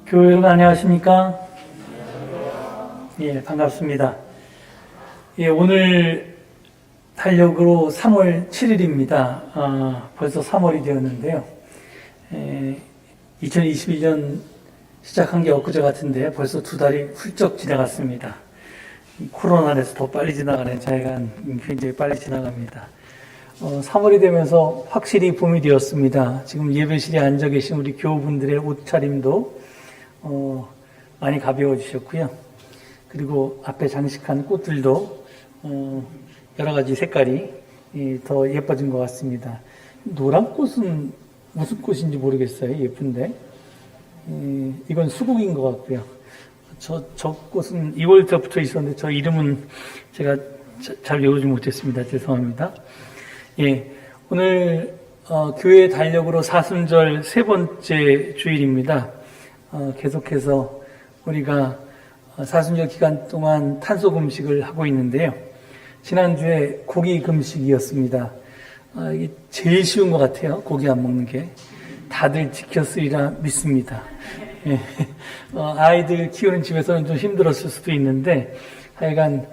교회 여러분 안녕하십니까? 예, 반갑습니다. 예, 오늘 달력으로 3월 7일입니다. 벌써 3월이 되었는데요. 2021년 시작한 게 엊그제 같은데 벌써 2달이 훌쩍 지나갔습니다. 코로나에서 더 빨리 지나가는 자해간 굉장히 빨리 지나갑니다. 3월이 되면서 확실히 봄이 되었습니다. 지금 예배실에 앉아 계신 우리 교우분들의 옷차림도 많이 가벼워지셨고요. 그리고 앞에 장식한 꽃들도 여러 가지 색깔이 더 예뻐진 것 같습니다. 노란 꽃은 무슨 꽃인지 모르겠어요. 예쁜데 이건 수국인 것 같고요. 저 꽃은 2월부터 있었는데 저 이름은 제가 잘 외우지 못했습니다. 죄송합니다. 예, 오늘 교회 달력으로 사순절 세 번째 주일입니다. 계속해서 우리가 사순절 기간 동안 탄소 금식을 하고 있는데요. 지난주에 고기 금식이었습니다. 이게 제일 쉬운 것 같아요. 고기 안 먹는 게. 다들 지켰으리라 믿습니다. 예, 아이들 키우는 집에서는 좀 힘들었을 수도 있는데 하여간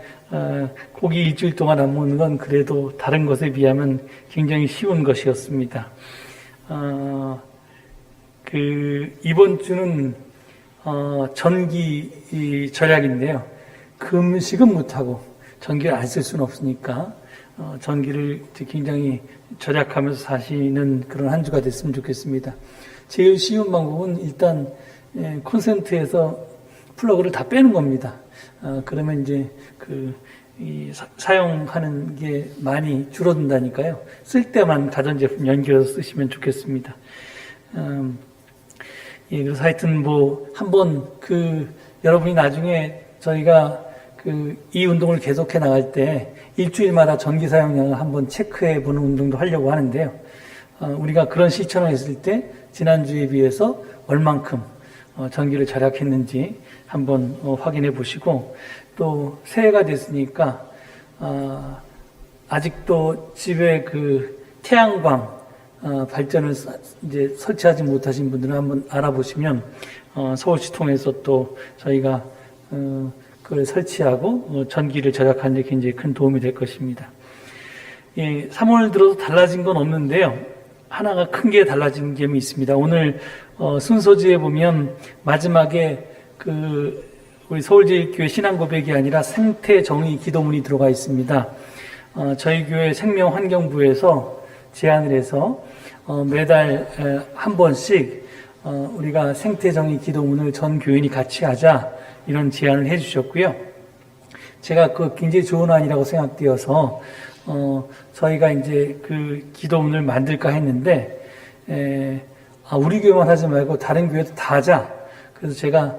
고기 일주일 동안 안 먹는 건 그래도 다른 것에 비하면 굉장히 쉬운 것이었습니다. 이번 주는 전기 절약인데요. 금식은 못하고 전기를 안 쓸 수는 없으니까 전기를 굉장히 절약하면서 사시는 그런 한 주가 됐으면 좋겠습니다. 제일 쉬운 방법은 일단 콘센트에서 플러그를 다 빼는 겁니다. 그러면 이제 사용하는 게 많이 줄어든다니까요. 쓸 때만 가전제품 연결해서 쓰시면 좋겠습니다. 예, 그래서 하여튼 한번 여러분이 나중에 저희가 이 운동을 계속해 나갈 때 일주일마다 전기 사용량을 한번 체크해 보는 운동도 하려고 하는데요. 우리가 그런 실천을 했을 때 지난주에 비해서 얼만큼 전기를 절약했는지 한번 확인해 보시고, 또 새해가 됐으니까 아직도 집에 태양광 발전을 이제 설치하지 못하신 분들은 한번 알아보시면 서울시 통해서 또 저희가 그걸 설치하고 전기를 절약하는 데 굉장히 큰 도움이 될 것입니다. 예, 3월 들어서 달라진 건 없는데요. 하나가 큰 게 달라진 점이 있습니다. 오늘 순서지에 보면 마지막에 우리 서울제일교회 신앙고백이 아니라 생태정의 기도문이 들어가 있습니다. 저희 교회 생명환경부에서 제안을 해서 매달 한 번씩 우리가 생태정의 기도문을 전 교인이 같이 하자, 이런 제안을 해주셨고요. 제가 굉장히 좋은 안이라고 생각되어서 저희가 이제 기도문을 만들까 했는데 우리 교회만 하지 말고 다른 교회도 다 하자. 그래서 제가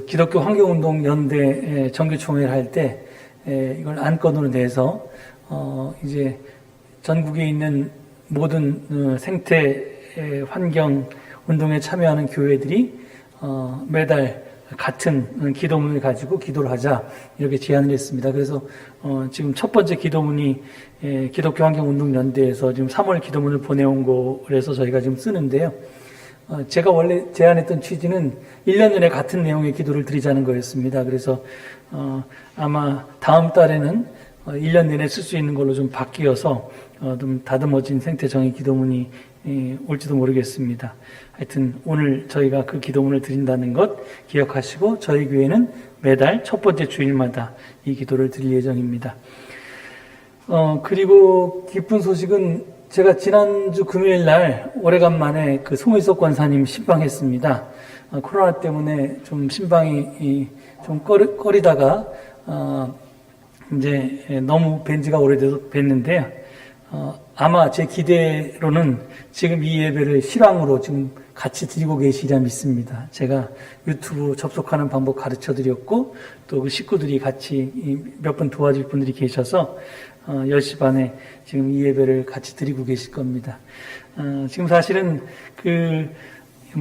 기독교 환경운동연대 정규총회를 할 때 이걸 안건으로 내서 이제 전국에 있는 모든 생태 환경 운동에 참여하는 교회들이 매달 같은 기도문을 가지고 기도를 하자, 이렇게 제안을 했습니다. 그래서 지금 첫 번째 기도문이 기독교 환경운동연대에서 지금 3월 기도문을 보내온 거라서 저희가 지금 쓰는데요. 제가 원래 제안했던 취지는 1년 전에 같은 내용의 기도를 드리자는 거였습니다. 그래서 아마 다음 달에는 1년 내내 쓸 수 있는 걸로 좀 바뀌어서 좀 다듬어진 생태정의 기도문이 올지도 모르겠습니다. 하여튼 오늘 저희가 그 기도문을 드린다는 것 기억하시고, 저희 교회는 매달 첫 번째 주일마다 이 기도를 드릴 예정입니다. 그리고 기쁜 소식은 제가 지난주 금요일 날 오래간만에 송일석 권사님 신방했습니다. 코로나 때문에 좀 신방이 좀 꺼리다가 이제 너무 뵌 지가 오래돼서 뵀는데요. 아마 제 기대로는 지금 이 예배를 실황으로 지금 같이 드리고 계시리라 믿습니다. 제가 유튜브 접속하는 방법 가르쳐 드렸고, 또 식구들이 같이 몇 분 도와줄 분들이 계셔서 10시 반에 지금 이 예배를 같이 드리고 계실 겁니다. 지금 사실은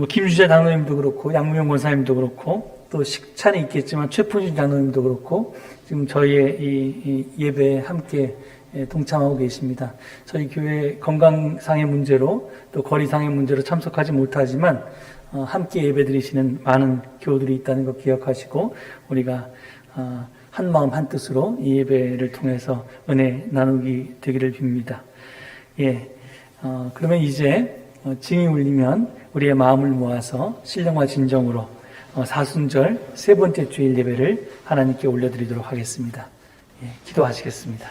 김주자 장로님도 그렇고, 양무영 권사님도 그렇고, 또 식찬이 있겠지만 최풍진 장로님도 그렇고, 지금 저희의 이 예배에 함께 동참하고 계십니다. 저희 교회 건강상의 문제로 또 거리상의 문제로 참석하지 못하지만 함께 예배드리시는 많은 교우들이 있다는 것 기억하시고 우리가 한 마음 한 뜻으로 이 예배를 통해서 은혜 나누기 되기를 빕니다. 그러면 이제 징이 울리면 우리의 마음을 모아서 신령과 진정으로 사순절 세 번째 주일 예배를 하나님께 올려드리도록 하겠습니다. 기도하시겠습니다.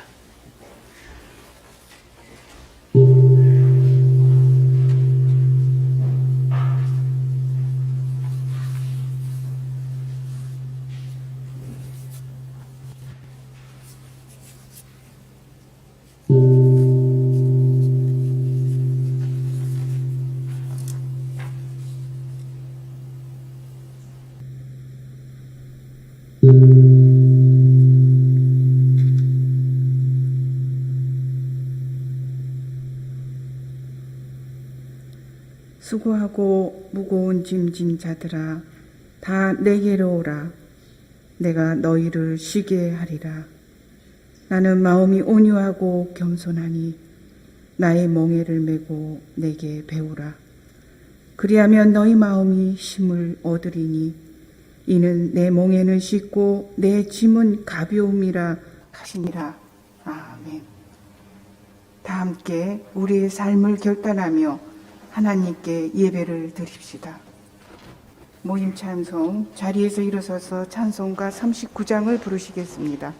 수고하고 무거운 짐진 자들아 다 내게로 오라. 내가 너희를 쉬게 하리라. 나는 마음이 온유하고 겸손하니 나의 멍에를 메고 내게 배우라. 그리하면 너희 마음이 힘을 얻으리니 이는 내 멍에는 쉽고 내 짐은 가벼움이라 하시니라. 아멘. 다 함께 우리의 삶을 결단하며 하나님께 예배를 드립시다. 모임 찬송 자리에서 일어서서 찬송가 39장을 부르시겠습니다.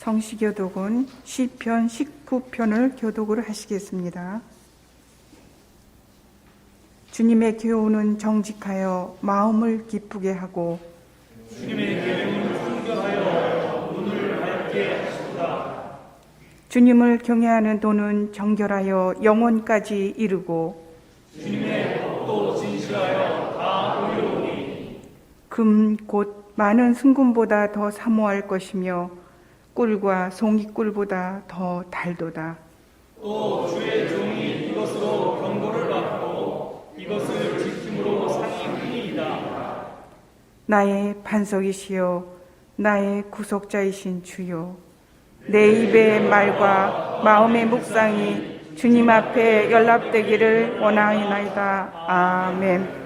성시교독은 시편 19편을 교독을 하시겠습니다. 주님의 교훈은 정직하여 마음을 기쁘게 하고 주님의 교훈은 순결하여 눈을 밝게 하시도다. 주님을 경외하는 도는 정결하여 영원까지 이르고 주님의 법도 진실하여 다 의로우니 금 곧 많은 순금보다 더 사모할 것이며 꿀과 송이꿀보다 더 달도다. 또 주의 종이 이것으로 경고를 받고 이것을 지킴으로 상이 크니이다. 나의 반석이시여 나의 구속자이신 주요 내 입의 말과 마음의 묵상이 주님 앞에 연락되기를 원하나이다. 아멘.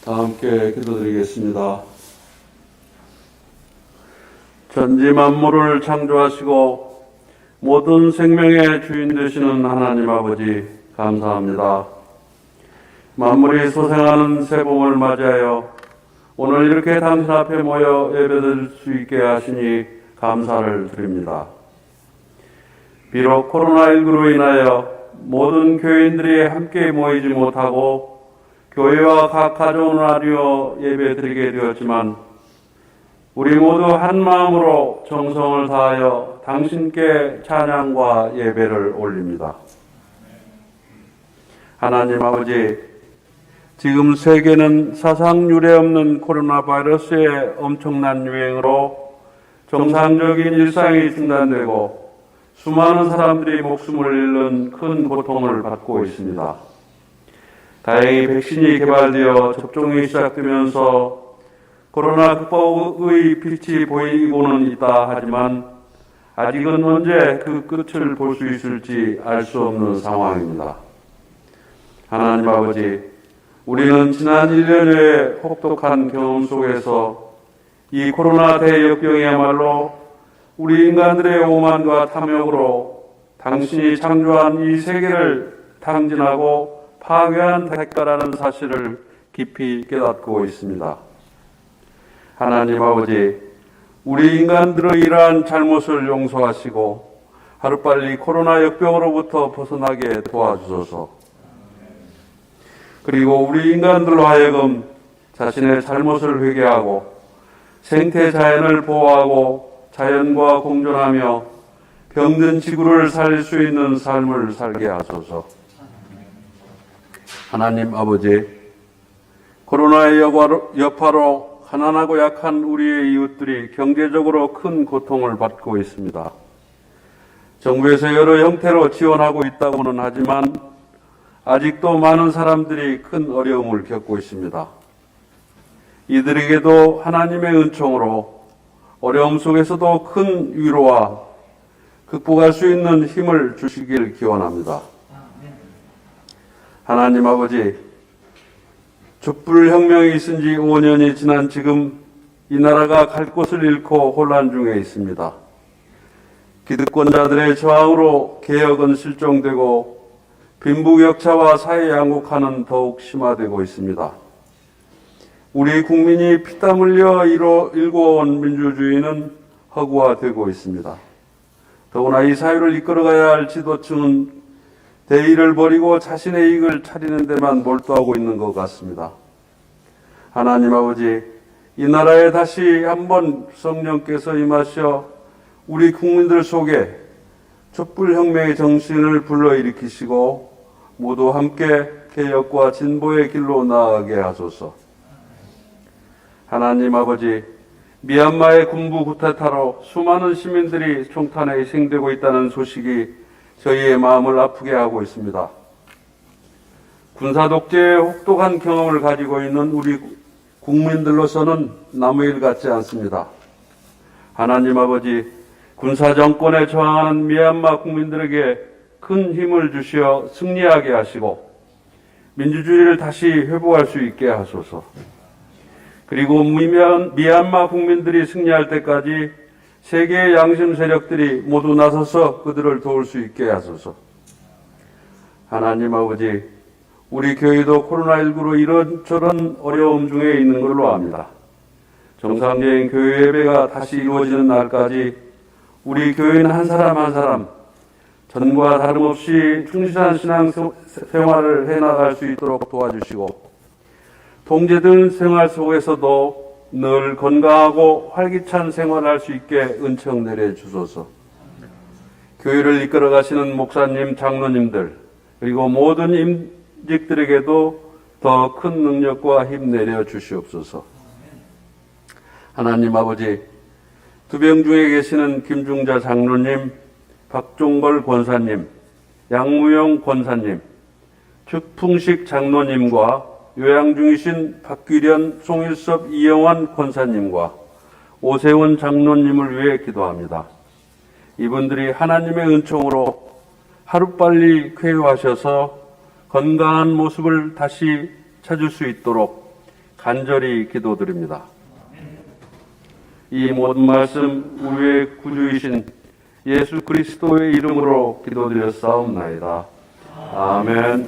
다 함께 기도드리겠습니다. 전지 만물을 창조하시고 모든 생명의 주인 되시는 하나님 아버지 감사합니다. 만물이 소생하는 새봄을 맞이하여 오늘 이렇게 당신 앞에 모여 예배드릴 수 있게 하시니 감사를 드립니다. 비록 코로나19로 인하여 모든 교인들이 함께 모이지 못하고 교회와 각 가정을 나뉘어 예배드리게 되었지만 우리 모두 한 마음으로 정성을 다하여 당신께 찬양과 예배를 올립니다. 하나님 아버지, 지금 세계는 사상 유례 없는 코로나 바이러스의 엄청난 유행으로 정상적인 일상이 중단되고 수많은 사람들이 목숨을 잃는 큰 고통을 받고 있습니다. 다행히 백신이 개발되어 접종이 시작되면서 코로나 극복의 빛이 보이고는 있다 하지만 아직은 언제 그 끝을 볼 수 있을지 알 수 없는 상황입니다. 하나님 아버지, 우리는 지난 1년여의 혹독한 경험 속에서 이 코로나 대역병이야말로 우리 인간들의 오만과 탐욕으로 당신이 창조한 이 세계를 탕진하고 파괴한 대가라는 사실을 깊이 깨닫고 있습니다. 하나님 아버지, 우리 인간들의 이러한 잘못을 용서하시고 하루빨리 코로나 역병으로부터 벗어나게 도와주소서. 그리고 우리 인간들로 하여금 자신의 잘못을 회개하고 생태 자연을 보호하고 자연과 공존하며 병든 지구를 살릴 수 있는 삶을 살게 하소서. 하나님 아버지, 코로나의 여파로 가난하고 약한 우리의 이웃들이 경제적으로 큰 고통을 받고 있습니다. 정부에서 여러 형태로 지원하고 있다고는 하지만 아직도 많은 사람들이 큰 어려움을 겪고 있습니다. 이들에게도 하나님의 은총으로 어려움 속에서도 큰 위로와 극복할 수 있는 힘을 주시길 기원합니다. 하나님 아버지, 촛불혁명이 있은 지 5년이 지난 지금 이 나라가 갈 곳을 잃고 혼란 중에 있습니다. 기득권자들의 저항으로 개혁은 실종되고 빈부격차와 사회 양극화는 더욱 심화되고 있습니다. 우리 국민이 피땀 흘려 일궈온 민주주의는 허구화되고 있습니다. 더구나 이 사회를 이끌어가야 할 지도층은 대의를 버리고 자신의 이익을 차리는 데만 몰두하고 있는 것 같습니다. 하나님 아버지, 이 나라에 다시 한번 성령께서 임하셔 우리 국민들 속에 촛불혁명의 정신을 불러일으키시고 모두 함께 개혁과 진보의 길로 나아가게 하소서. 하나님 아버지, 미얀마의 군부 쿠데타로 수많은 시민들이 총탄에 희생되고 있다는 소식이 저희의 마음을 아프게 하고 있습니다. 군사 독재의 혹독한 경험을 가지고 있는 우리 국민들로서는 남의 일 같지 않습니다. 하나님 아버지, 군사 정권에 저항하는 미얀마 국민들에게 큰 힘을 주시어 승리하게 하시고 민주주의를 다시 회복할 수 있게 하소서. 그리고 미얀마 국민들이 승리할 때까지 세계의 양심 세력들이 모두 나서서 그들을 도울 수 있게 하소서. 하나님 아버지, 우리 교회도 코로나19로 이런저런 어려움 중에 있는 걸로 압니다. 정상적인 교회 예배가 다시 이루어지는 날까지 우리 교인 한 사람 한 사람 전과 다름없이 충실한 신앙 생활을 해나갈 수 있도록 도와주시고 통제된 생활 속에서도 늘 건강하고 활기찬 생활할 수 있게 은총 내려주소서. 교회를 이끌어 가시는 목사님, 장로님들 그리고 모든 임직들에게도 더 큰 능력과 힘 내려주시옵소서. 하나님 아버지, 두병 중에 계시는 김중자 장로님, 박종걸 권사님, 양무영 권사님, 축풍식 장로님과 요양 중이신 박규련, 송일섭, 이영환 권사님과 오세훈 장로님을 위해 기도합니다. 이분들이 하나님의 은총으로 하루빨리 쾌유하셔서 건강한 모습을 다시 찾을 수 있도록 간절히 기도드립니다. 이 모든 말씀 우리의 구주이신 예수 그리스도의 이름으로 기도드렸사옵나이다. 아멘.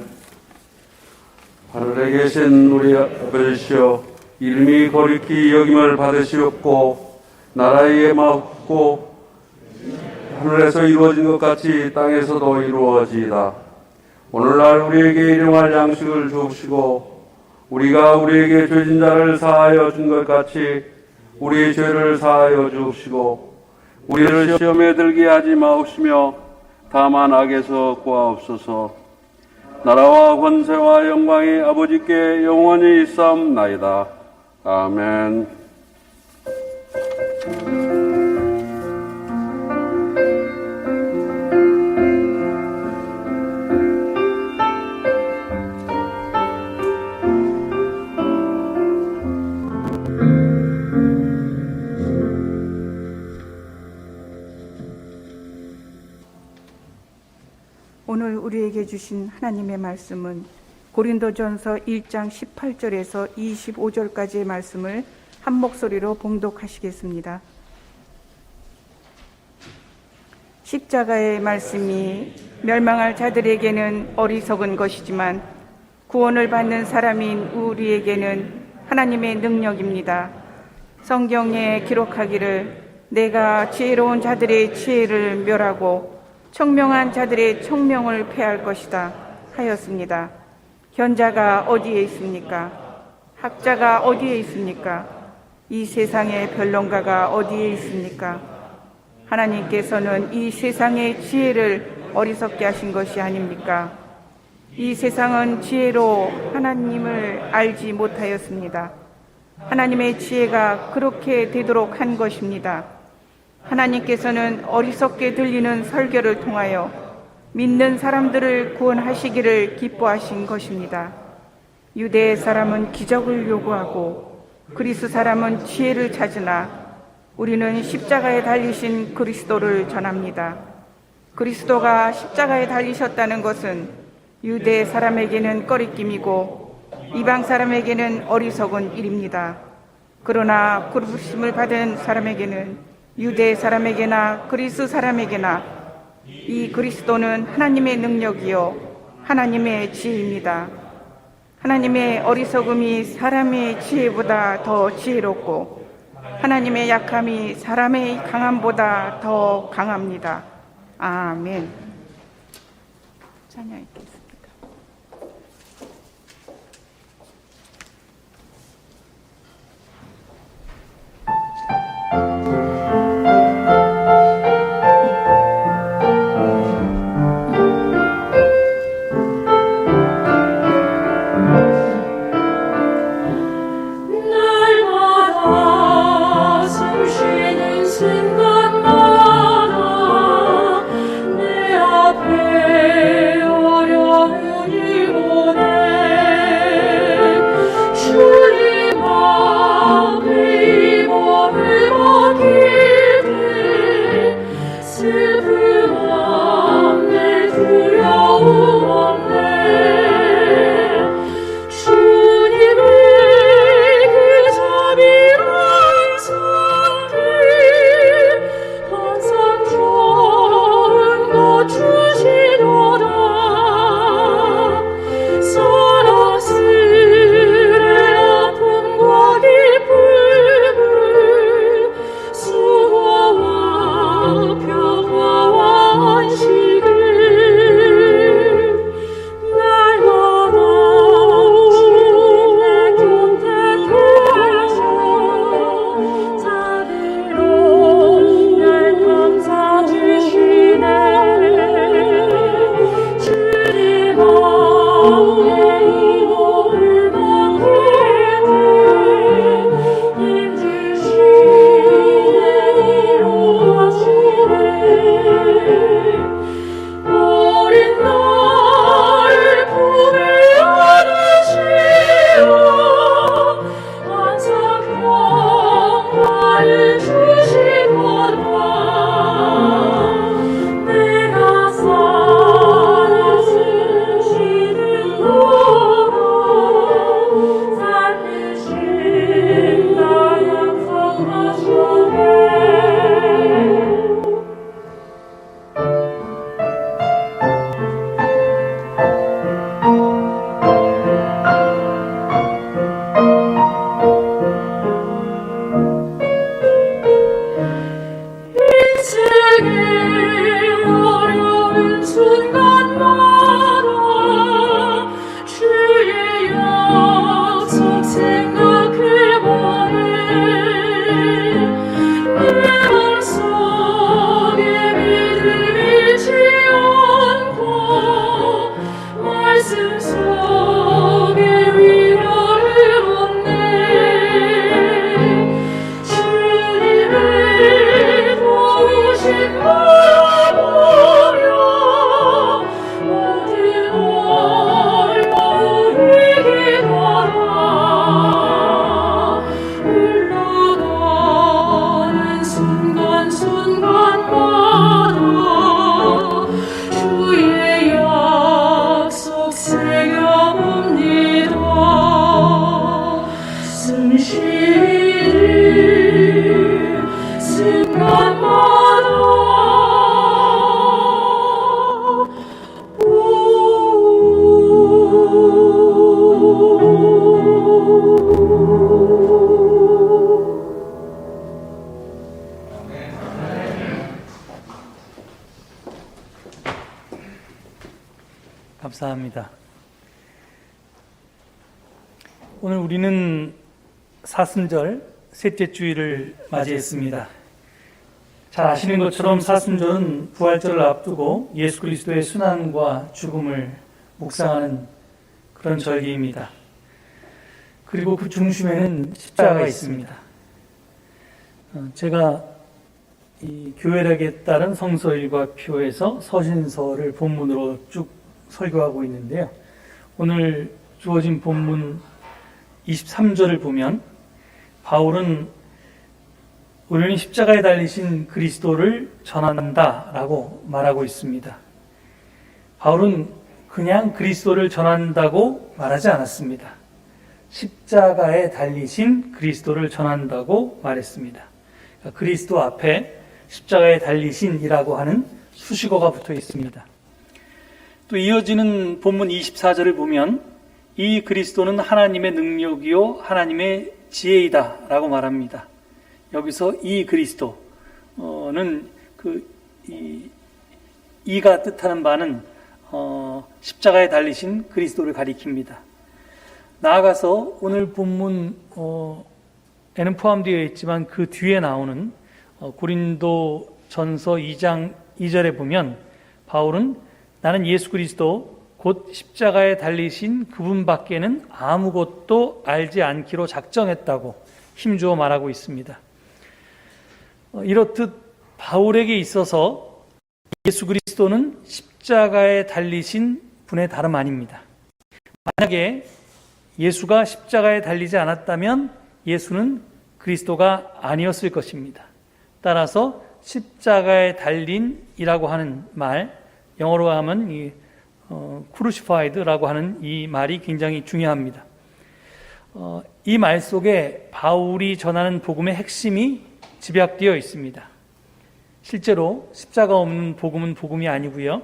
하늘에 계신 우리 아버지시여, 이름이 거룩히 여김을 받으시옵고 나라의 임하옵고 하늘에서 이루어진 것 같이 땅에서도 이루어지이다. 오늘날 우리에게 일용할 양식을 주옵시고 우리가 우리에게 죄진 자를 사하여 준 것 같이 우리의 죄를 사하여 주옵시고 우리를 시험에 들게 하지 마옵시며 다만 악에서 구하옵소서. 나라와 권세와 영광이 아버지께 영원히 있사옵나이다. 아멘. 오늘 우리에게 주신 하나님의 말씀은 고린도전서 1장 18절에서 25절까지의 말씀을 한 목소리로 봉독하시겠습니다. 십자가의 말씀이 멸망할 자들에게는 어리석은 것이지만 구원을 받는 사람인 우리에게는 하나님의 능력입니다. 성경에 기록하기를 내가 지혜로운 자들의 지혜를 멸하고 청명한 자들의 청명을 패할 것이다 하였습니다. 현자가 어디에 있습니까? 학자가 어디에 있습니까? 이 세상의 변론가가 어디에 있습니까? 하나님께서는 이 세상의 지혜를 어리석게 하신 것이 아닙니까? 이 세상은 지혜로 하나님을 알지 못하였습니다. 하나님의 지혜가 그렇게 되도록 한 것입니다. 하나님께서는 어리석게 들리는 설교를 통하여 믿는 사람들을 구원하시기를 기뻐하신 것입니다. 유대 사람은 기적을 요구하고 그리스 사람은 지혜를 찾으나 우리는 십자가에 달리신 그리스도를 전합니다. 그리스도가 십자가에 달리셨다는 것은 유대 사람에게는 꺼리낌이고 이방 사람에게는 어리석은 일입니다. 그러나 부르심을 받은 사람에게는 유대 사람에게나 그리스 사람에게나 이 그리스도는 하나님의 능력이요 하나님의 지혜입니다. 하나님의 어리석음이 사람의 지혜보다 더 지혜롭고 하나님의 약함이 사람의 강함보다 더 강합니다. 아멘. 찬양 읽겠습니다. 순간마다 내 앞에 어려 가슴 속에 위로를 얻네. 주님의 도우심 바라보며 모든 어려움이 기도하라. 흘러가는 순간순간마다 주의 약속 새겨봅니다. 숨쉬는 순간마다 감사합니다. 오늘 우리는 사순절 셋째 주일을 맞이했습니다. 잘 아시는 것처럼 사순절은 부활절을 앞두고 예수 그리스도의 순환과 죽음을 묵상하는 그런 절기입니다. 그리고 그 중심에는 십자가가 있습니다. 제가 이 교회락에 따른 성서일과 표에서 서신서를 본문으로 쭉 설교하고 있는데요. 오늘 주어진 본문 23절을 보면 바울은 우리는 십자가에 달리신 그리스도를 전한다라고 말하고 있습니다. 바울은 그냥 그리스도를 전한다고 말하지 않았습니다. 십자가에 달리신 그리스도를 전한다고 말했습니다. 그러니까 그리스도 앞에 십자가에 달리신이라고 하는 수식어가 붙어 있습니다. 또 이어지는 본문 24절을 보면 이 그리스도는 하나님의 능력이요 하나님의 지혜이다 라고 말합니다. 여기서 이 그리스도는 이가 뜻하는 바는 십자가에 달리신 그리스도를 가리킵니다. 나아가서 오늘 본문에는 포함되어 있지만 그 뒤에 나오는 고린도 전서 2장 2절에 보면 바울은 나는 예수 그리스도 곧 십자가에 달리신 그분밖에는 아무것도 알지 않기로 작정했다고 힘주어 말하고 있습니다. 이렇듯 바울에게 있어서 예수 그리스도는 십자가에 달리신 분의 다름 아닙니다. 만약에 예수가 십자가에 달리지 않았다면 예수는 그리스도가 아니었을 것입니다. 따라서 십자가에 달린이라고 하는 말, 영어로 하면 crucified라고 하는 이 말이 굉장히 중요합니다. 이 말 속에 바울이 전하는 복음의 핵심이 집약되어 있습니다. 실제로 십자가 없는 복음은 복음이 아니고요.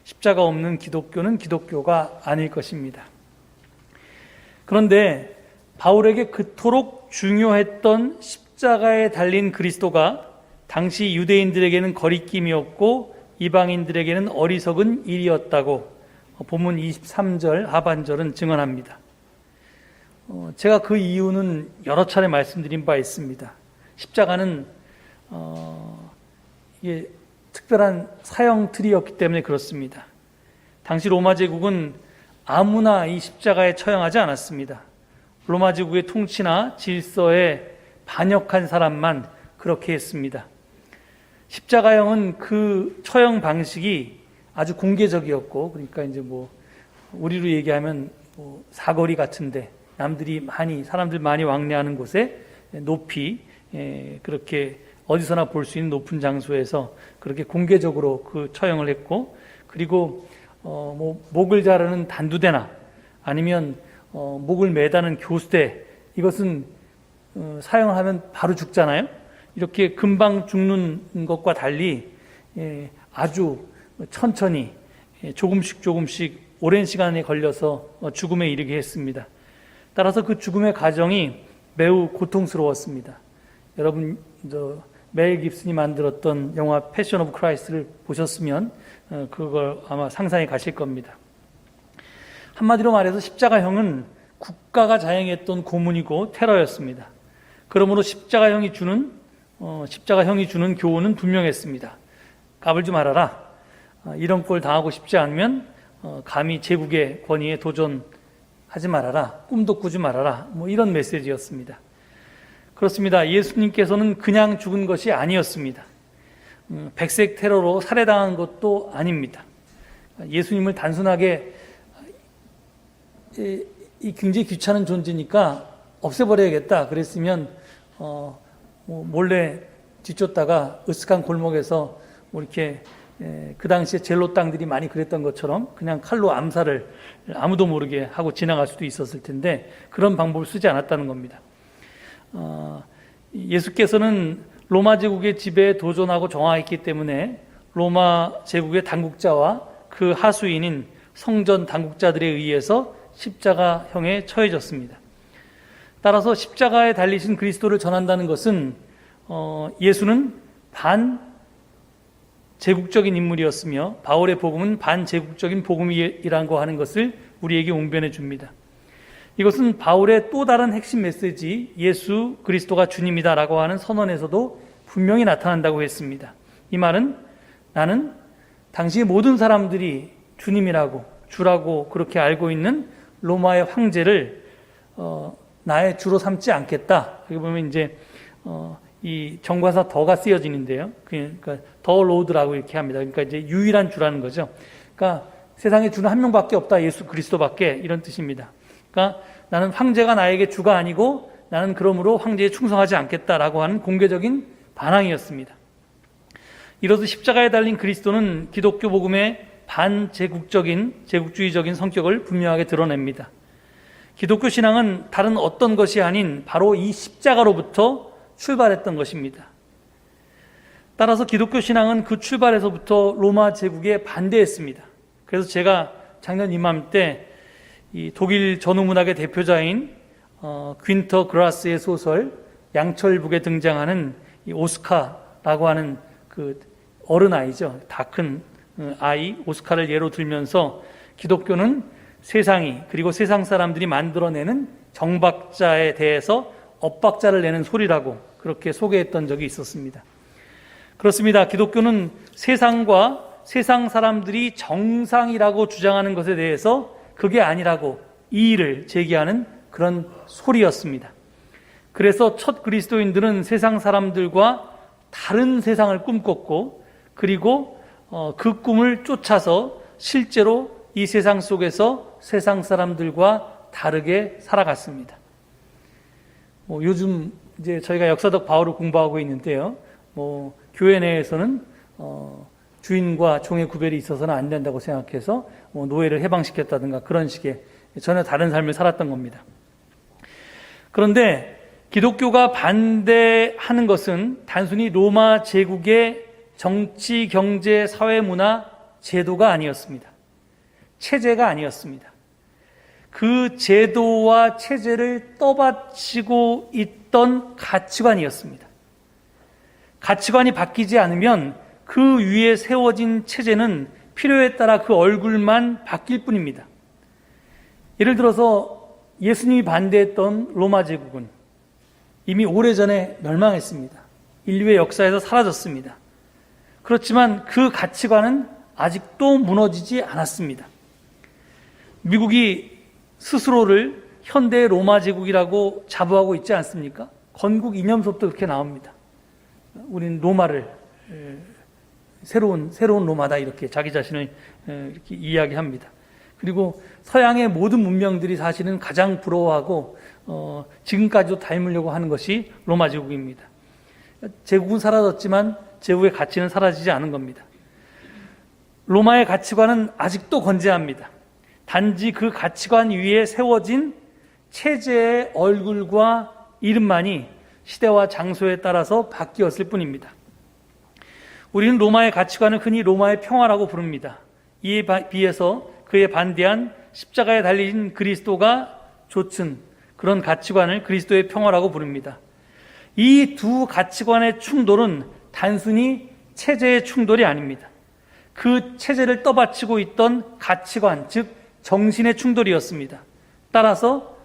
십자가 없는 기독교는 기독교가 아닐 것입니다. 그런데 바울에게 그토록 중요했던 십자가에 달린 그리스도가 당시 유대인들에게는 거리낌이었고 이방인들에게는 어리석은 일이었다고 본문 23절 하반절은 증언합니다. 제가 그 이유는 여러 차례 말씀드린 바 있습니다. 십자가는 이게 특별한 사형 틀이었기 때문에 그렇습니다. 당시 로마 제국은 아무나 이 십자가에 처형하지 않았습니다. 로마 제국의 통치나 질서에 반역한 사람만 그렇게 했습니다. 십자가형은 그 처형 방식이 아주 공개적이었고, 그러니까 이제 우리로 얘기하면 사거리 같은데 사람들 많이 왕래하는 곳에 높이 그렇게 어디서나 볼 수 있는 높은 장소에서 그렇게 공개적으로 그 처형을 했고, 그리고 목을 자르는 단두대나 아니면 목을 매다는 교수대, 이것은 사형을 하면 바로 죽잖아요. 이렇게 금방 죽는 것과 달리 아주 천천히 조금씩 오랜 시간에 걸려서 죽음에 이르게 했습니다. 따라서 그 죽음의 과정이 매우 고통스러웠습니다. 여러분 멜 깁슨이 만들었던 영화 패션 오브 크라이스트를 보셨으면 그걸 아마 상상해 가실 겁니다. 한마디로 말해서 십자가형은 국가가 자행했던 고문이고 테러였습니다. 그러므로 십자가형이 주는 교훈은 분명했습니다. 까불지 말아라. 이런 꼴 당하고 싶지 않으면 감히 제국의 권위에 도전하지 말아라, 꿈도 꾸지 말아라, 뭐 이런 메시지였습니다. 그렇습니다. 예수님께서는 그냥 죽은 것이 아니었습니다. 백색 테러로 살해당한 것도 아닙니다. 예수님을 단순하게 이 굉장히 귀찮은 존재니까 없애버려야겠다 그랬으면 몰래 뒤쫓다가 으슥한 골목에서 뭐 이렇게 그 당시에 젤로 땅들이 많이 그랬던 것처럼 그냥 칼로 암살을 아무도 모르게 하고 지나갈 수도 있었을 텐데 그런 방법을 쓰지 않았다는 겁니다. 예수께서는 로마 제국의 지배에 도전하고 저항했기 때문에 로마 제국의 당국자와 그 하수인인 성전 당국자들에 의해서 십자가형에 처해졌습니다. 따라서 십자가에 달리신 그리스도를 전한다는 것은 예수는 반제국적인 인물이었으며 바울의 복음은 반제국적인 복음이라고 하는 것을 우리에게 웅변해 줍니다. 이것은 바울의 또 다른 핵심 메시지 예수 그리스도가 주님이다라고 하는 선언에서도 분명히 나타난다고 했습니다. 이 말은 나는 당시의 모든 사람들이 주님이라고 주라고 그렇게 알고 있는 로마의 황제를 나의 주로 삼지 않겠다. 여기 보면 이제 이 정관사 더가 쓰여지는데요. 그러니까 더 로드라고 이렇게 합니다. 그러니까 이제 유일한 주라는 거죠. 그러니까 세상에 주는 한 명밖에 없다. 예수 그리스도밖에 이런 뜻입니다. 그러니까 나는 황제가 나에게 주가 아니고 나는 그러므로 황제에 충성하지 않겠다라고 하는 공개적인 반항이었습니다. 이로써 십자가에 달린 그리스도는 기독교 복음의 제국주의적인 성격을 분명하게 드러냅니다. 기독교 신앙은 다른 어떤 것이 아닌 바로 이 십자가로부터 출발했던 것입니다. 따라서 기독교 신앙은 그 출발에서부터 로마 제국에 반대했습니다. 그래서 제가 작년 이맘때 이 독일 전후문학의 대표자인 귄터 그라스의 소설 양철북에 등장하는 이 오스카라고 하는 그 어른 아이죠. 다 큰 아이 오스카를 예로 들면서 기독교는 세상이 그리고 세상 사람들이 만들어내는 정박자에 대해서 엇박자를 내는 소리라고 그렇게 소개했던 적이 있었습니다. 그렇습니다. 기독교는 세상과 세상 사람들이 정상이라고 주장하는 것에 대해서 그게 아니라고 이의를 제기하는 그런 소리였습니다. 그래서 첫 그리스도인들은 세상 사람들과 다른 세상을 꿈꿨고 그리고 그 꿈을 쫓아서 실제로 이 세상 속에서 세상 사람들과 다르게 살아갔습니다. 요즘 이제 저희가 역사적 바울을 공부하고 있는데요. 교회 내에서는 주인과 종의 구별이 있어서는 안 된다고 생각해서 노예를 해방시켰다든가 그런 식의 전혀 다른 삶을 살았던 겁니다. 그런데 기독교가 반대하는 것은 단순히 로마 제국의 정치, 경제, 사회, 문화, 제도가 아니었습니다. 체제가 아니었습니다. 그 제도와 체제를 떠받치고 있던 가치관이었습니다. 가치관이 바뀌지 않으면 그 위에 세워진 체제는 필요에 따라 그 얼굴만 바뀔 뿐입니다. 예를 들어서 예수님이 반대했던 로마 제국은 이미 오래전에 멸망했습니다. 인류의 역사에서 사라졌습니다. 그렇지만 그 가치관은 아직도 무너지지 않았습니다. 미국이 스스로를 현대의 로마 제국이라고 자부하고 있지 않습니까? 건국 이념서부터 그렇게 나옵니다. 우리는 로마를 새로운 로마다 이렇게 자기 자신을 이렇게 이야기합니다. 그리고 서양의 모든 문명들이 사실은 가장 부러워하고 지금까지도 닮으려고 하는 것이 로마 제국입니다. 제국은 사라졌지만 제국의 가치는 사라지지 않은 겁니다. 로마의 가치관은 아직도 건재합니다. 단지 그 가치관 위에 세워진 체제의 얼굴과 이름만이 시대와 장소에 따라서 바뀌었을 뿐입니다. 우리는 로마의 가치관을 흔히 로마의 평화라고 부릅니다. 이에 비해서 그에 반대한 십자가에 달린 그리스도가 좇은 그런 가치관을 그리스도의 평화라고 부릅니다. 이 두 가치관의 충돌은 단순히 체제의 충돌이 아닙니다. 그 체제를 떠받치고 있던 가치관, 즉 정신의 충돌이었습니다. 따라서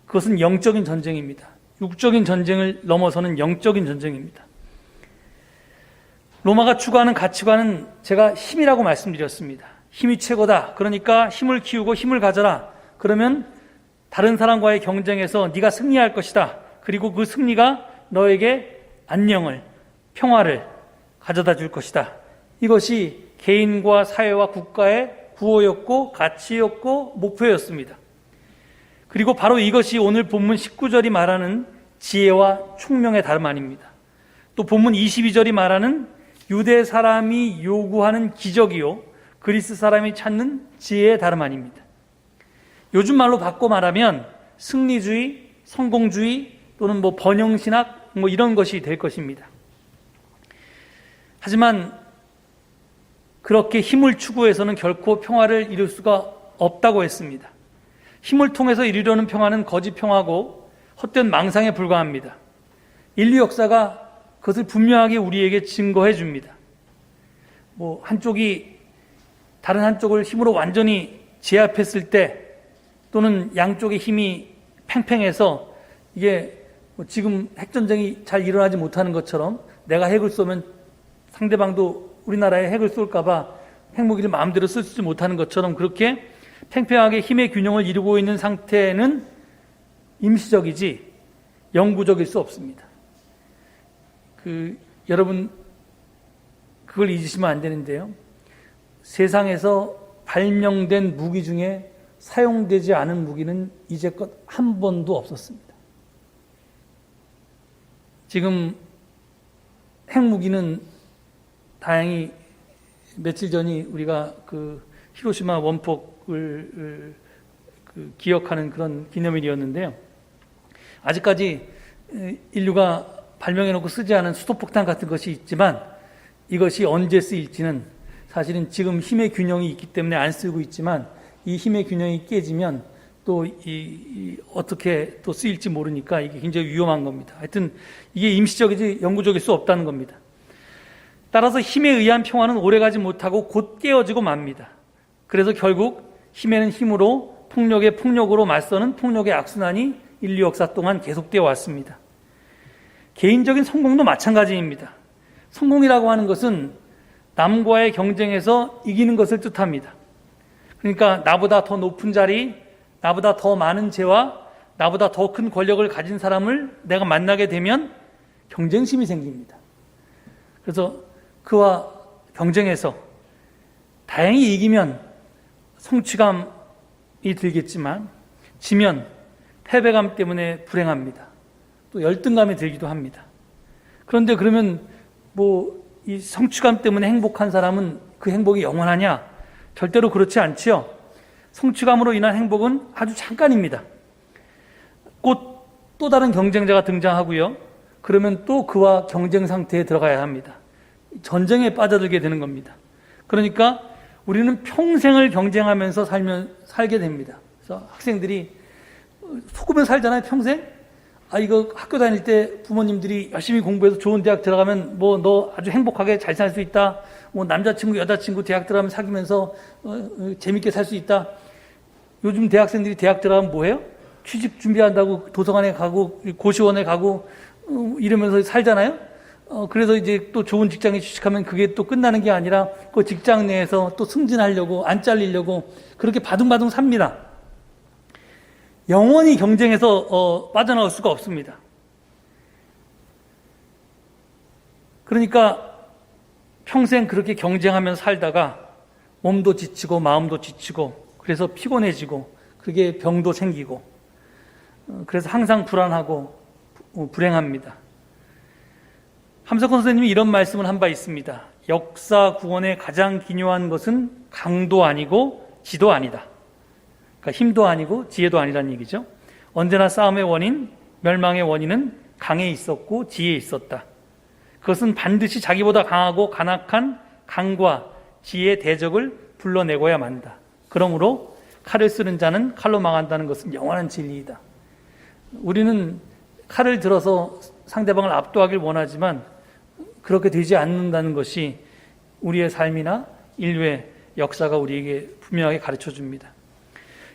그것은 영적인 전쟁입니다. 육적인 전쟁을 넘어서는 영적인 전쟁입니다. 로마가 추구하는 가치관은 제가 힘이라고 말씀드렸습니다. 힘이 최고다. 그러니까 힘을 키우고 힘을 가져라. 그러면 다른 사람과의 경쟁에서 네가 승리할 것이다. 그리고 그 승리가 너에게 안녕을, 평화를 가져다 줄 것이다. 이것이 개인과 사회와 국가의 구호였고 가치였고 목표였습니다. 그리고 바로 이것이 오늘 본문 19절이 말하는 지혜와 총명의 다름 아닙니다. 또 본문 22절이 말하는 유대 사람이 요구하는 기적이요 그리스 사람이 찾는 지혜의 다름 아닙니다. 요즘 말로 바꿔 말하면 승리주의, 성공주의 또는 번영신학 이런 것이 될 것입니다. 하지만 그렇게 힘을 추구해서는 결코 평화를 이룰 수가 없다고 했습니다. 힘을 통해서 이루려는 평화는 거짓 평화고 헛된 망상에 불과합니다. 인류 역사가 그것을 분명하게 우리에게 증거해 줍니다. 한쪽이 다른 한쪽을 힘으로 완전히 제압했을 때 또는 양쪽의 힘이 팽팽해서 이게 지금 핵전쟁이 잘 일어나지 못하는 것처럼 내가 핵을 쏘면 상대방도 우리나라에 핵을 쏠까봐 핵무기를 마음대로 쓰지 못하는 것처럼 그렇게 팽팽하게 힘의 균형을 이루고 있는 상태는 임시적이지 영구적일 수 없습니다. 여러분 그걸 잊으시면 안 되는데요. 세상에서 발명된 무기 중에 사용되지 않은 무기는 이제껏 한 번도 없었습니다. 지금 핵무기는 다행히 며칠 전이 우리가 히로시마 원폭을 기억하는 그런 기념일이었는데요. 아직까지 인류가 발명해놓고 쓰지 않은 수소폭탄 같은 것이 있지만 이것이 언제 쓰일지는 사실은 지금 힘의 균형이 있기 때문에 안 쓰고 있지만 이 힘의 균형이 깨지면 또 어떻게 또 쓰일지 모르니까 이게 굉장히 위험한 겁니다. 하여튼 이게 임시적이지 영구적일 수 없다는 겁니다. 따라서 힘에 의한 평화는 오래가지 못하고 곧 깨어지고 맙니다. 그래서 결국 힘에는 힘으로 폭력에 폭력으로 맞서는 폭력의 악순환이 인류 역사 동안 계속되어 왔습니다. 개인적인 성공도 마찬가지입니다. 성공이라고 하는 것은 남과의 경쟁에서 이기는 것을 뜻합니다. 그러니까 나보다 더 높은 자리, 나보다 더 많은 재와 나보다 더 큰 권력을 가진 사람을 내가 만나게 되면 경쟁심이 생깁니다. 그래서 그와 경쟁해서 다행히 이기면 성취감이 들겠지만 지면 패배감 때문에 불행합니다. 또 열등감이 들기도 합니다. 그런데 그러면 이 성취감 때문에 행복한 사람은 그 행복이 영원하냐? 절대로 그렇지 않지요. 성취감으로 인한 행복은 아주 잠깐입니다. 곧 또 다른 경쟁자가 등장하고요. 그러면 또 그와 경쟁 상태에 들어가야 합니다. 전쟁에 빠져들게 되는 겁니다. 그러니까 우리는 평생을 경쟁하면서 살게 됩니다. 그래서 학생들이 속으면 살잖아요, 평생? 이거 학교 다닐 때 부모님들이 열심히 공부해서 좋은 대학 들어가면 너 아주 행복하게 잘 살 수 있다. 남자친구, 여자친구 대학 들어가면 사귀면서 재밌게 살 수 있다. 요즘 대학생들이 대학 들어가면 뭐해요? 취직 준비한다고 도서관에 가고 고시원에 가고 이러면서 살잖아요. 그래서 이제 또 좋은 직장에 취직하면 그게 또 끝나는 게 아니라 그 직장 내에서 또 승진하려고 안 잘리려고 그렇게 바둥바둥 삽니다. 영원히 경쟁에서 빠져나올 수가 없습니다. 그러니까 평생 그렇게 경쟁하면서 살다가 몸도 지치고 마음도 지치고 그래서 피곤해지고 그게 병도 생기고 그래서 항상 불안하고 불행합니다. 함석헌 선생님이 이런 말씀을 한 바 있습니다. 역사 구원의 가장 기묘한 것은 강도 아니고 지도 아니다. 그러니까 힘도 아니고 지혜도 아니라는 얘기죠. 언제나 싸움의 원인, 멸망의 원인은 강에 있었고 지혜에 있었다. 그것은 반드시 자기보다 강하고 간악한 강과 지혜의 대적을 불러내고야 만다. 그러므로 칼을 쓰는 자는 칼로 망한다는 것은 영원한 진리이다. 우리는 칼을 들어서 상대방을 압도하길 원하지만 그렇게 되지 않는다는 것이 우리의 삶이나 인류의 역사가 우리에게 분명하게 가르쳐 줍니다.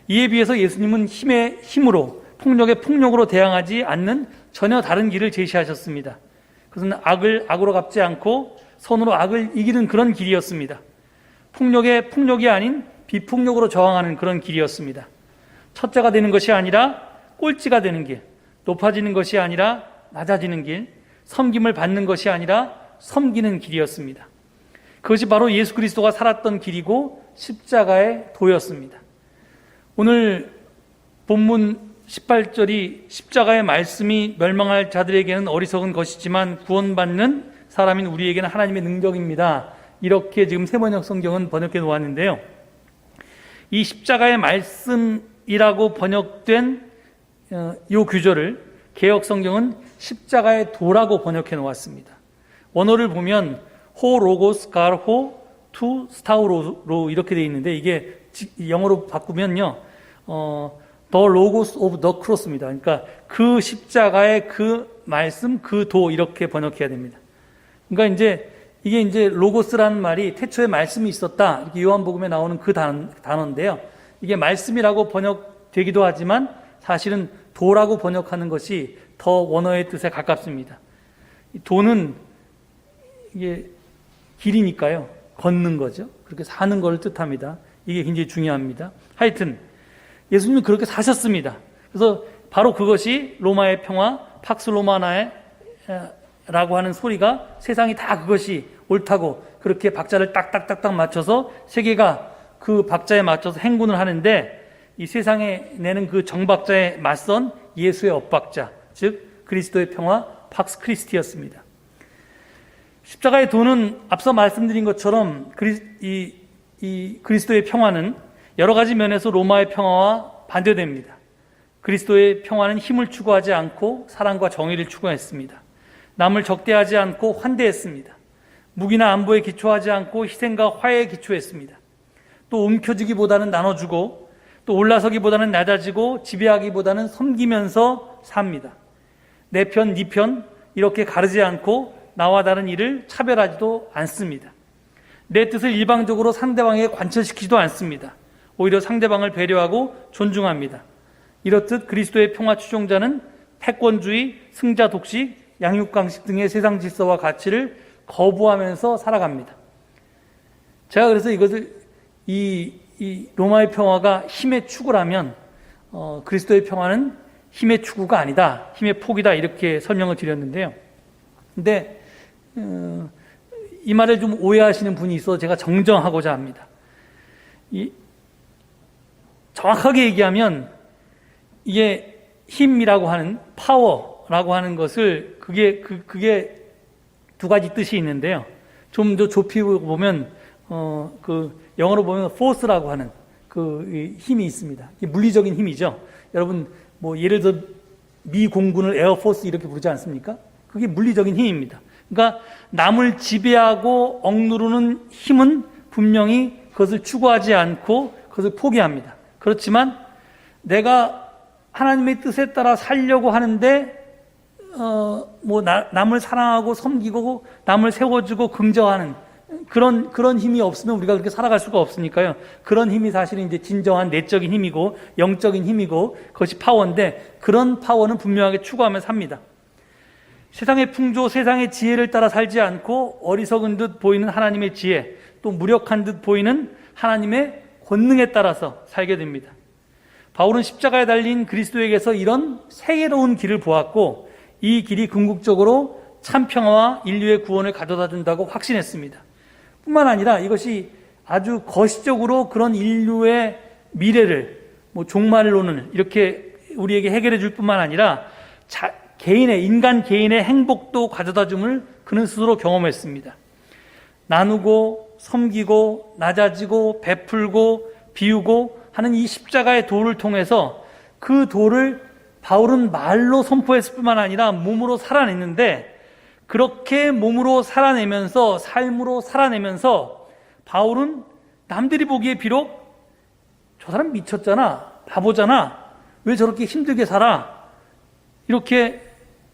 이에 비해서 예수님은 힘의 힘으로 폭력의 폭력으로 대항하지 않는 전혀 다른 길을 폭력에 폭력이 아닌 비폭력으로 저항하는 그런 길이었습니다. 첫째가 되는 것이 아니라 꼴찌가 되는 길, 높아지는 것이 아니라 낮아지는 길, 섬김을 받는 것이 아니라 섬기는 길이었습니다. 그것이 바로 예수 그리스도가 살았던 길이고 십자가의 도였습니다. 오늘 본문 18절이 십자가의 말씀이 멸망할 자들에게는 어리석은 것이지만 구원받는 사람인 우리에게는 하나님의 능력입니다. 이렇게 지금 세번역 성경은 번역해 놓았는데요. 이 십자가의 말씀이라고 번역된 이 구절을 개역 성경은 십자가의 도라고 번역해 놓았습니다. 원어를 보면 호 로고스 갈호 투 스타우로 이렇게 되어 있는데 이게 영어로 바꾸면요, The Logos of the Cross입니다. 그러니까 그 십자가의 그 말씀, 그 도 이렇게 번역해야 됩니다. 그러니까 이게 이제 로고스라는 말이 태초에 말씀이 있었다. 이렇게 요한복음에 나오는 그 단어인데요. 이게 말씀이라고 번역되기도 하지만 사실은 도라고 번역하는 것이 더 원어의 뜻에 가깝습니다. 도는 이게 길이니까요. 걷는 거죠. 그렇게 사는 걸 뜻합니다. 이게 굉장히 중요합니다. 하여튼 예수님은 그렇게 사셨습니다. 그래서 바로 그것이 로마의 평화, 팍스 로마나의 라고 하는 소리가 세상이 다 그것이 옳다고 그렇게 박자를 딱딱딱딱 맞춰서 세계가 그 박자에 맞춰서 행군을 하는데 이 세상에 내는 그 정박자에 맞선 예수의 엇박자, 즉 그리스도의 평화, 팍스 크리스티였습니다. 십자가의 도는 앞서 말씀드린 것처럼 이 그리스도의 평화는 여러 가지 면에서 로마의 평화와 반대됩니다. 그리스도의 평화는 힘을 추구하지 않고 사랑과 정의를 추구했습니다. 남을 적대하지 않고 환대했습니다. 무기나 안보에 기초하지 않고 희생과 화해에 기초했습니다. 또 움켜쥐기보다는 나눠주고 또 올라서기보다는 낮아지고 지배하기보다는 섬기면서 삽니다. 내 편, 네 편 이렇게 가르지 않고 나와 다른 이를 차별하지도 않습니다. 내 뜻을 일방적으로 상대방에게 관철시키지도 않습니다. 오히려 상대방을 배려하고 존중합니다. 이렇듯 그리스도의 평화 추종자는 패권주의, 승자 독식, 양육강식 등의 세상 질서와 가치를 거부하면서 살아갑니다. 제가 그래서 이것을 이 로마의 평화가 힘의 추구라면 그리스도의 평화는 힘의 추구가 아니다, 힘의 폭이다 이렇게 설명을 드렸는데요. 근데 이 말을 좀 오해하시는 분이 있어서 제가 정정하고자 합니다. 정확하게 얘기하면 이게 힘이라고 하는 파워라고 하는 것을 그게 두 가지 뜻이 있는데요. 좀 더 좁히 보면 그 영어로 보면 force라고 하는 그 힘이 있습니다. 이게 물리적인 힘이죠. 여러분 뭐 예를 들어 미 공군을 에어포스 이렇게 부르지 않습니까? 그게 물리적인 힘입니다. 그러니까 남을 지배하고 억누르는 힘은 분명히 그것을 추구하지 않고 그것을 포기합니다. 그렇지만 내가 하나님의 뜻에 따라 살려고 하는데 남을 사랑하고 섬기고 남을 세워주고 긍정하는 그런 힘이 없으면 우리가 그렇게 살아갈 수가 없으니까요. 그런 힘이 사실은 이제 진정한 내적인 힘이고 영적인 힘이고 그것이 파워인데 그런 파워는 분명하게 추구하며 삽니다. 세상의 풍조, 세상의 지혜를 따라 살지 않고 어리석은 듯 보이는 하나님의 지혜, 또 무력한 듯 보이는 하나님의 권능에 따라서 살게 됩니다. 바울은 십자가에 달린 그리스도에게서 이런 세계로운 길을 보았고 이 길이 궁극적으로 참 평화와 인류의 구원을 가져다 준다고 확신했습니다. 뿐만 아니라 이것이 아주 거시적으로 그런 인류의 미래를 종말론을 이렇게 우리에게 해결해 줄 뿐만 아니라 인간 개인의 행복도 가져다 줌을 그는 스스로 경험했습니다. 나누고 섬기고 낮아지고 베풀고 비우고 하는 이 십자가의 도를 통해서 그 도를 바울은 말로 선포했을 뿐만 아니라 몸으로 살아냈는데 그렇게 몸으로 살아내면서 삶으로 살아내면서 바울은 남들이 보기에 비록 저 사람 미쳤잖아, 바보잖아, 왜 저렇게 힘들게 살아, 이렇게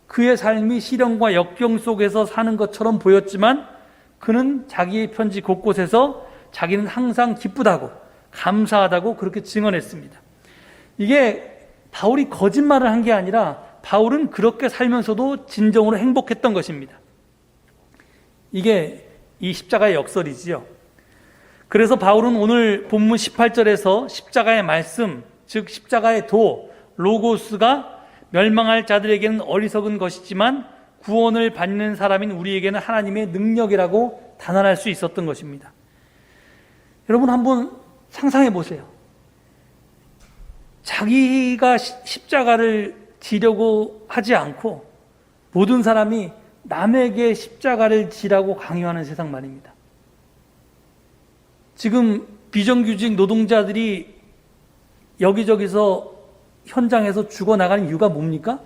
그의 삶이 시련과 역경 속에서 사는 것처럼 보였지만 그는 자기의 편지 곳곳에서 자기는 항상 기쁘다고 감사하다고 그렇게 증언했습니다. 이게 바울이 거짓말을 한 게 아니라 바울은 그렇게 살면서도 진정으로 행복했던 것입니다. 이게 이 십자가의 역설이지요. 그래서 바울은 오늘 본문 18절에서 십자가의 말씀, 즉 십자가의 도, 로고스가 멸망할 자들에게는 어리석은 것이지만 구원을 받는 사람인 우리에게는 하나님의 능력이라고 단언할 수 있었던 것입니다. 여러분 한번 상상해 보세요. 자기가 십자가를 지려고 하지 않고 모든 사람이 남에게 십자가를 지라고 강요하는 세상 말입니다. 지금 비정규직 노동자들이 여기저기서 현장에서 죽어나가는 이유가 뭡니까?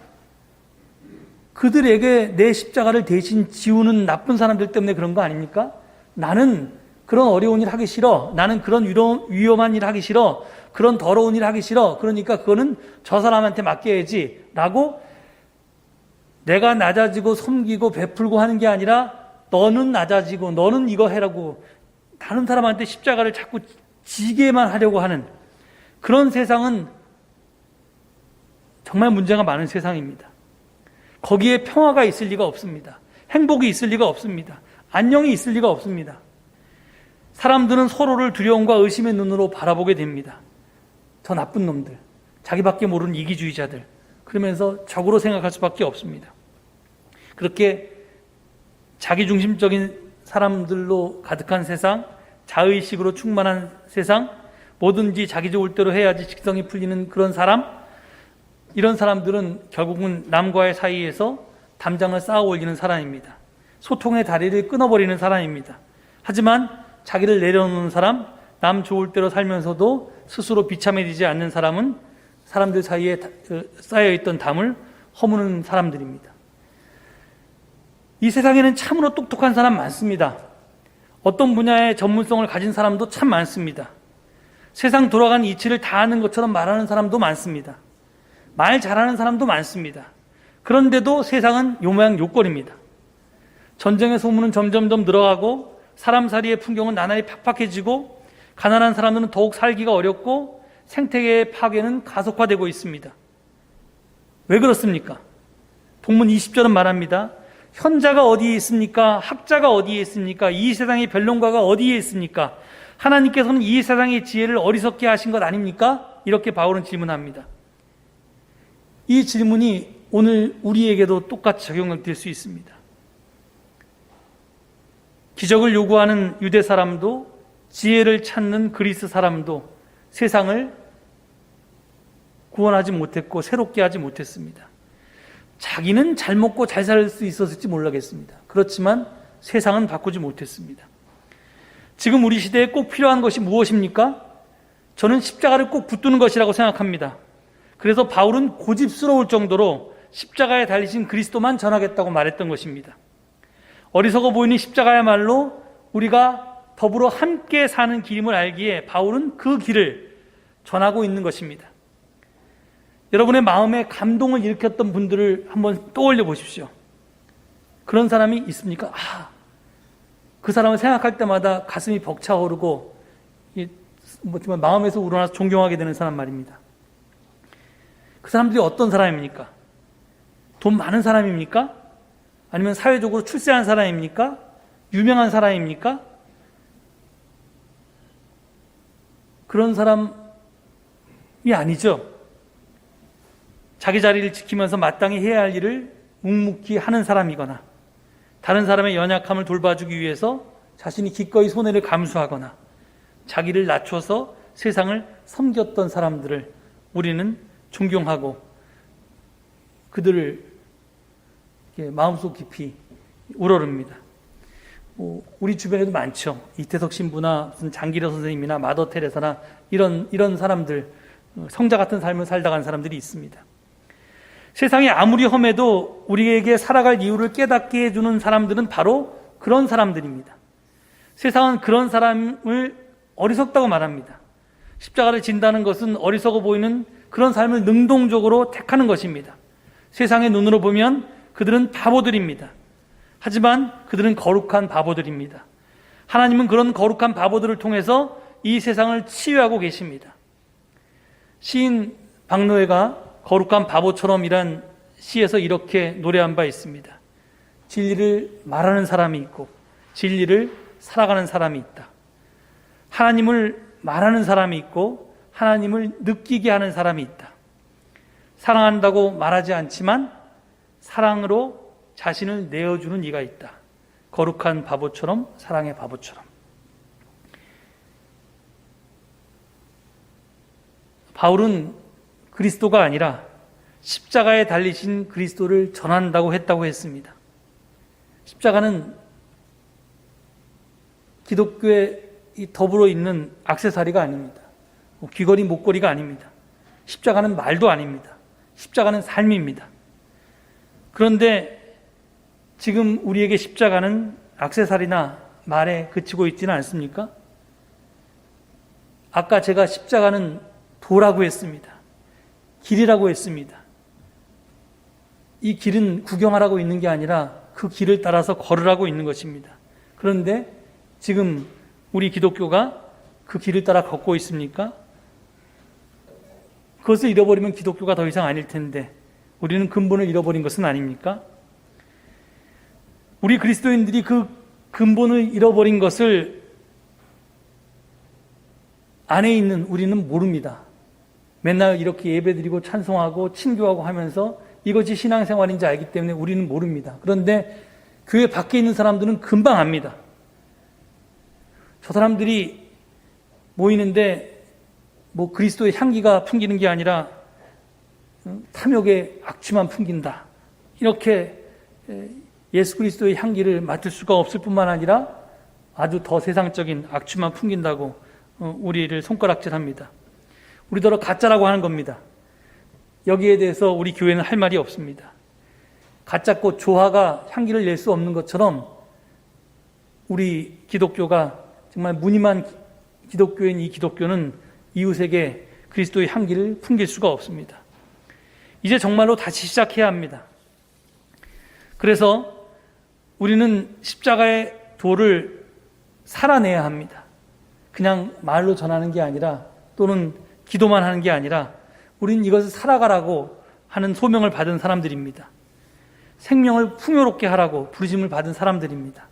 그들에게 내 십자가를 대신 지우는 나쁜 사람들 때문에 그런 거 아닙니까? 나는 그런 어려운 일 하기 싫어. 나는 그런 위험한 일 하기 싫어. 그런 더러운 일 하기 싫어. 그러니까 그거는 저 사람한테 맡겨야지 라고 내가 낮아지고 섬기고 베풀고 하는 게 아니라 너는 낮아지고 너는 이거 해라고 다른 사람한테 십자가를 자꾸 지게만 하려고 하는 그런 세상은 정말 문제가 많은 세상입니다. 거기에 평화가 있을 리가 없습니다. 행복이 있을 리가 없습니다. 안녕이 있을 리가 없습니다. 사람들은 서로를 두려움과 의심의 눈으로 바라보게 됩니다. 저 나쁜 놈들, 자기밖에 모르는 이기주의자들, 그러면서 적으로 생각할 수밖에 없습니다. 그렇게 자기중심적인 사람들로 가득한 세상, 자의식으로 충만한 세상, 뭐든지 자기 좋을 대로 해야지 직성이 풀리는 그런 사람, 이런 사람들은 결국은 남과의 사이에서 담장을 쌓아 올리는 사람입니다. 소통의 다리를 끊어버리는 사람입니다. 하지만 자기를 내려놓는 사람, 남 좋을 대로 살면서도 스스로 비참해지지 않는 사람은 사람들 사이에 쌓여있던 담을 허무는 사람들입니다. 이 세상에는 참으로 똑똑한 사람 많습니다. 어떤 분야의 전문성을 가진 사람도 참 많습니다. 세상 돌아가는 이치를 다 아는 것처럼 말하는 사람도 많습니다. 말 잘하는 사람도 많습니다. 그런데도 세상은 요모양 요꼴입니다. 전쟁의 소문은 점점점 늘어가고 사람살이의 풍경은 나날이 팍팍해지고 가난한 사람들은 더욱 살기가 어렵고 생태계의 파괴는 가속화되고 있습니다. 왜 그렇습니까? 본문 20절은 말합니다. 현자가 어디에 있습니까? 학자가 어디에 있습니까? 이 세상의 변론가가 어디에 있습니까? 하나님께서는 이 세상의 지혜를 어리석게 하신 것 아닙니까? 이렇게 바울은 질문합니다. 이 질문이 오늘 우리에게도 똑같이 적용될 수 있습니다. 기적을 요구하는 유대 사람도 지혜를 찾는 그리스 사람도 세상을 구원하지 못했고 새롭게 하지 못했습니다. 자기는 잘 먹고 잘 살 수 있었을지 모르겠습니다. 그렇지만 세상은 바꾸지 못했습니다. 지금 우리 시대에 꼭 필요한 것이 무엇입니까? 저는 십자가를 꼭 붙드는 것이라고 생각합니다. 그래서 바울은 고집스러울 정도로 십자가에 달리신 그리스도만 전하겠다고 말했던 것입니다. 어리석어 보이는 십자가야말로 우리가 더불어 함께 사는 길임을 알기에 바울은 그 길을 전하고 있는 것입니다. 여러분의 마음에 감동을 일으켰던 분들을 한번 떠올려 보십시오. 그런 사람이 있습니까? 그 사람을 생각할 때마다 가슴이 벅차오르고 마음에서 우러나서 존경하게 되는 사람 말입니다. 그 사람들이 어떤 사람입니까? 돈 많은 사람입니까? 아니면 사회적으로 출세한 사람입니까? 유명한 사람입니까? 그런 사람이 아니죠. 자기 자리를 지키면서 마땅히 해야 할 일을 묵묵히 하는 사람이거나 다른 사람의 연약함을 돌봐주기 위해서 자신이 기꺼이 손해를 감수하거나 자기를 낮춰서 세상을 섬겼던 사람들을 우리는 존경하고 그들을 마음속 깊이 우러릅니다. 우리 주변에도 많죠. 이태석 신부나 무슨 장기려 선생님이나 마더 테레사나 이런 사람들, 성자 같은 삶을 살다 간 사람들이 있습니다. 세상이 아무리 험해도 우리에게 살아갈 이유를 깨닫게 해주는 사람들은 바로 그런 사람들입니다. 세상은 그런 사람을 어리석다고 말합니다. 십자가를 진다는 것은 어리석어 보이는 그런 삶을 능동적으로 택하는 것입니다. 세상의 눈으로 보면 그들은 바보들입니다. 하지만 그들은 거룩한 바보들입니다. 하나님은 그런 거룩한 바보들을 통해서 이 세상을 치유하고 계십니다. 시인 박노해가 거룩한 바보처럼이란 시에서 이렇게 노래한 바 있습니다. 진리를 말하는 사람이 있고 진리를 살아가는 사람이 있다. 하나님을 말하는 사람이 있고 하나님을 느끼게 하는 사람이 있다. 사랑한다고 말하지 않지만 사랑으로 자신을 내어주는 이가 있다. 거룩한 바보처럼, 사랑의 바보처럼. 바울은 그리스도가 아니라 십자가에 달리신 그리스도를 전한다고 했다고 했습니다. 십자가는 기독교에 더불어 있는 액세서리가 아닙니다. 귀걸이, 목걸이가 아닙니다. 십자가는 말도 아닙니다. 십자가는 삶입니다. 그런데 지금 우리에게 십자가는 액세서리나 말에 그치고 있지는 않습니까? 아까 제가 십자가는 도라고 했습니다. 길이라고 했습니다. 이 길은 구경하라고 있는 게 아니라 그 길을 따라서 걸으라고 있는 것입니다. 그런데 지금 우리 기독교가 그 길을 따라 걷고 있습니까? 그것을 잃어버리면 기독교가 더 이상 아닐 텐데 우리는 근본을 잃어버린 것은 아닙니까? 우리 그리스도인들이 그 근본을 잃어버린 것을 안에 있는 우리는 모릅니다. 맨날 이렇게 예배드리고 찬송하고 친교하고 하면서 이것이 신앙생활인지 알기 때문에 우리는 모릅니다. 그런데 교회 밖에 있는 사람들은 금방 압니다. 저 사람들이 모이는데 뭐 그리스도의 향기가 풍기는 게 아니라 탐욕의 악취만 풍긴다. 이렇게 예수 그리스도의 향기를 맡을 수가 없을 뿐만 아니라 아주 더 세상적인 악취만 풍긴다고 우리를 손가락질합니다. 우리더러 가짜라고 하는 겁니다. 여기에 대해서 우리 교회는 할 말이 없습니다. 가짜꽃 조화가 향기를 낼 수 없는 것처럼 우리 기독교가 정말 무늬만 기독교인 이 기독교는 이웃에게 그리스도의 향기를 풍길 수가 없습니다. 이제 정말로 다시 시작해야 합니다. 그래서 우리는 십자가의 도를 살아내야 합니다. 그냥 말로 전하는 게 아니라 또는 기도만 하는 게 아니라 우리는 이것을 살아가라고 하는 소명을 받은 사람들입니다. 생명을 풍요롭게 하라고 부르심을 받은 사람들입니다.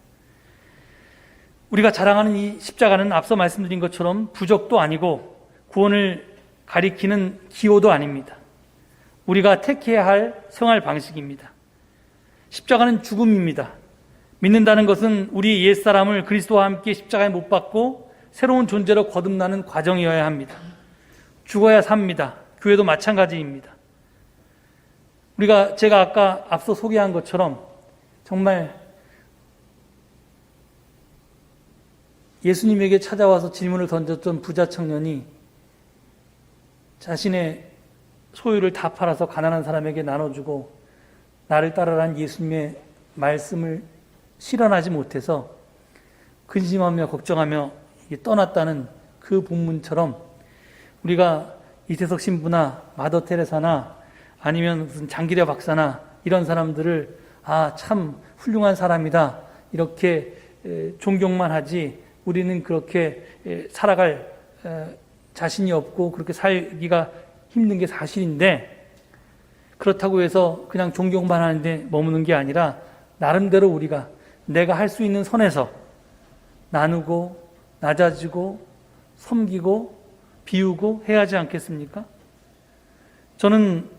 우리가 자랑하는 이 십자가는 앞서 말씀드린 것처럼 부적도 아니고 구원을 가리키는 기호도 아닙니다. 우리가 택해야 할 생활 방식입니다. 십자가는 죽음입니다. 믿는다는 것은 우리 옛사람을 그리스도와 함께 십자가에 못 박고 새로운 존재로 거듭나는 과정이어야 합니다. 죽어야 삽니다. 교회도 마찬가지입니다. 제가 아까 앞서 소개한 것처럼 정말 예수님에게 찾아와서 질문을 던졌던 부자 청년이 자신의 소유를 다 팔아서 가난한 사람에게 나눠주고 나를 따르라는 예수님의 말씀을 실현하지 못해서 근심하며 걱정하며 떠났다는 그 본문처럼 우리가 이태석 신부나 마더 테레사나 아니면 무슨 장기려 박사나 이런 사람들을 참 훌륭한 사람이다 이렇게 존경만 하지 우리는 그렇게 살아갈 자신이 없고 그렇게 살기가 힘든 게 사실인데 그렇다고 해서 그냥 존경만 하는데 머무는 게 아니라 나름대로 우리가 내가 할 수 있는 선에서 나누고 낮아지고 섬기고 비우고 해야 하지 않겠습니까? 저는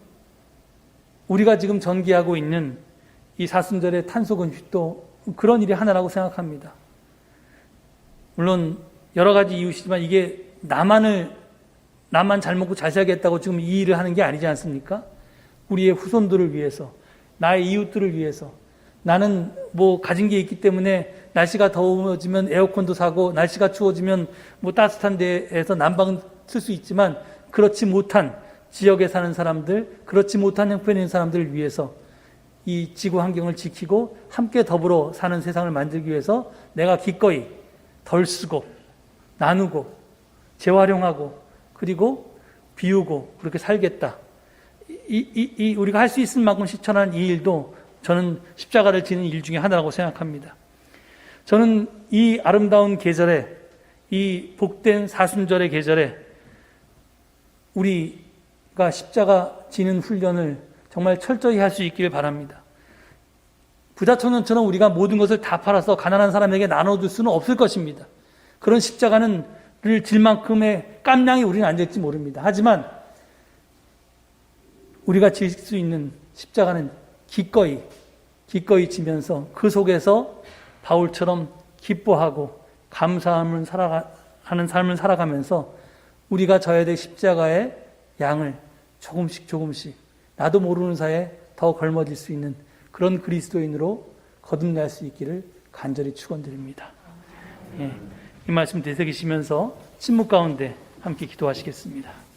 우리가 지금 전개하고 있는 이 사순절의 탄소금식도 그런 일이 하나라고 생각합니다. 물론 여러 가지 이유시지만 이게 나만 잘 먹고 잘 살겠다고 지금 이 일을 하는 게 아니지 않습니까? 우리의 후손들을 위해서, 나의 이웃들을 위해서. 나는 뭐 가진 게 있기 때문에 날씨가 더워지면 에어컨도 사고 날씨가 추워지면 뭐 따뜻한 데에서 난방 쓸 수 있지만 그렇지 못한 지역에 사는 사람들, 그렇지 못한 형편에 있는 사람들을 위해서 이 지구 환경을 지키고 함께 더불어 사는 세상을 만들기 위해서 내가 기꺼이 덜 쓰고 나누고 재활용하고 그리고 비우고 그렇게 살겠다. 우리가 할 수 있을 만큼 실천한 이 일도 저는 십자가를 지는 일 중에 하나라고 생각합니다. 저는 이 아름다운 계절에, 이 복된 사순절의 계절에 우리가 십자가 지는 훈련을 정말 철저히 할 수 있기를 바랍니다. 부자청년처럼 우리가 모든 것을 다 팔아서 가난한 사람에게 나눠줄 수는 없을 것입니다. 그런 십자가는 질 만큼의 깜냥이 우리는 안 될지 모릅니다. 하지만 우리가 질 수 있는 십자가는 기꺼이 지면서 그 속에서 바울처럼 기뻐하고 감사함을 하는 삶을 살아가면서 우리가 져야 될 십자가의 양을 조금씩 나도 모르는 사이에 더 걸머질 수 있는 그런 그리스도인으로 거듭날 수 있기를 간절히 축원드립니다. 예, 이 말씀 되새기시면서 침묵 가운데 함께 기도하시겠습니다.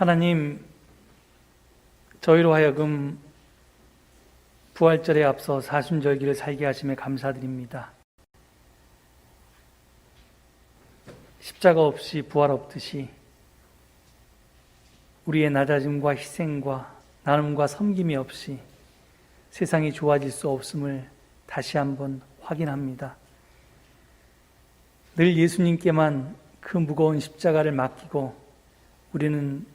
하나님, 저희로 하여금 부활절에 앞서 사순절기를 살게 하심에 감사드립니다. 십자가 없이 부활 없듯이 우리의 낮아짐과 희생과 나눔과 섬김이 없이 세상이 좋아질 수 없음을 다시 한번 확인합니다. 늘 예수님께만 그 무거운 십자가를 맡기고 우리는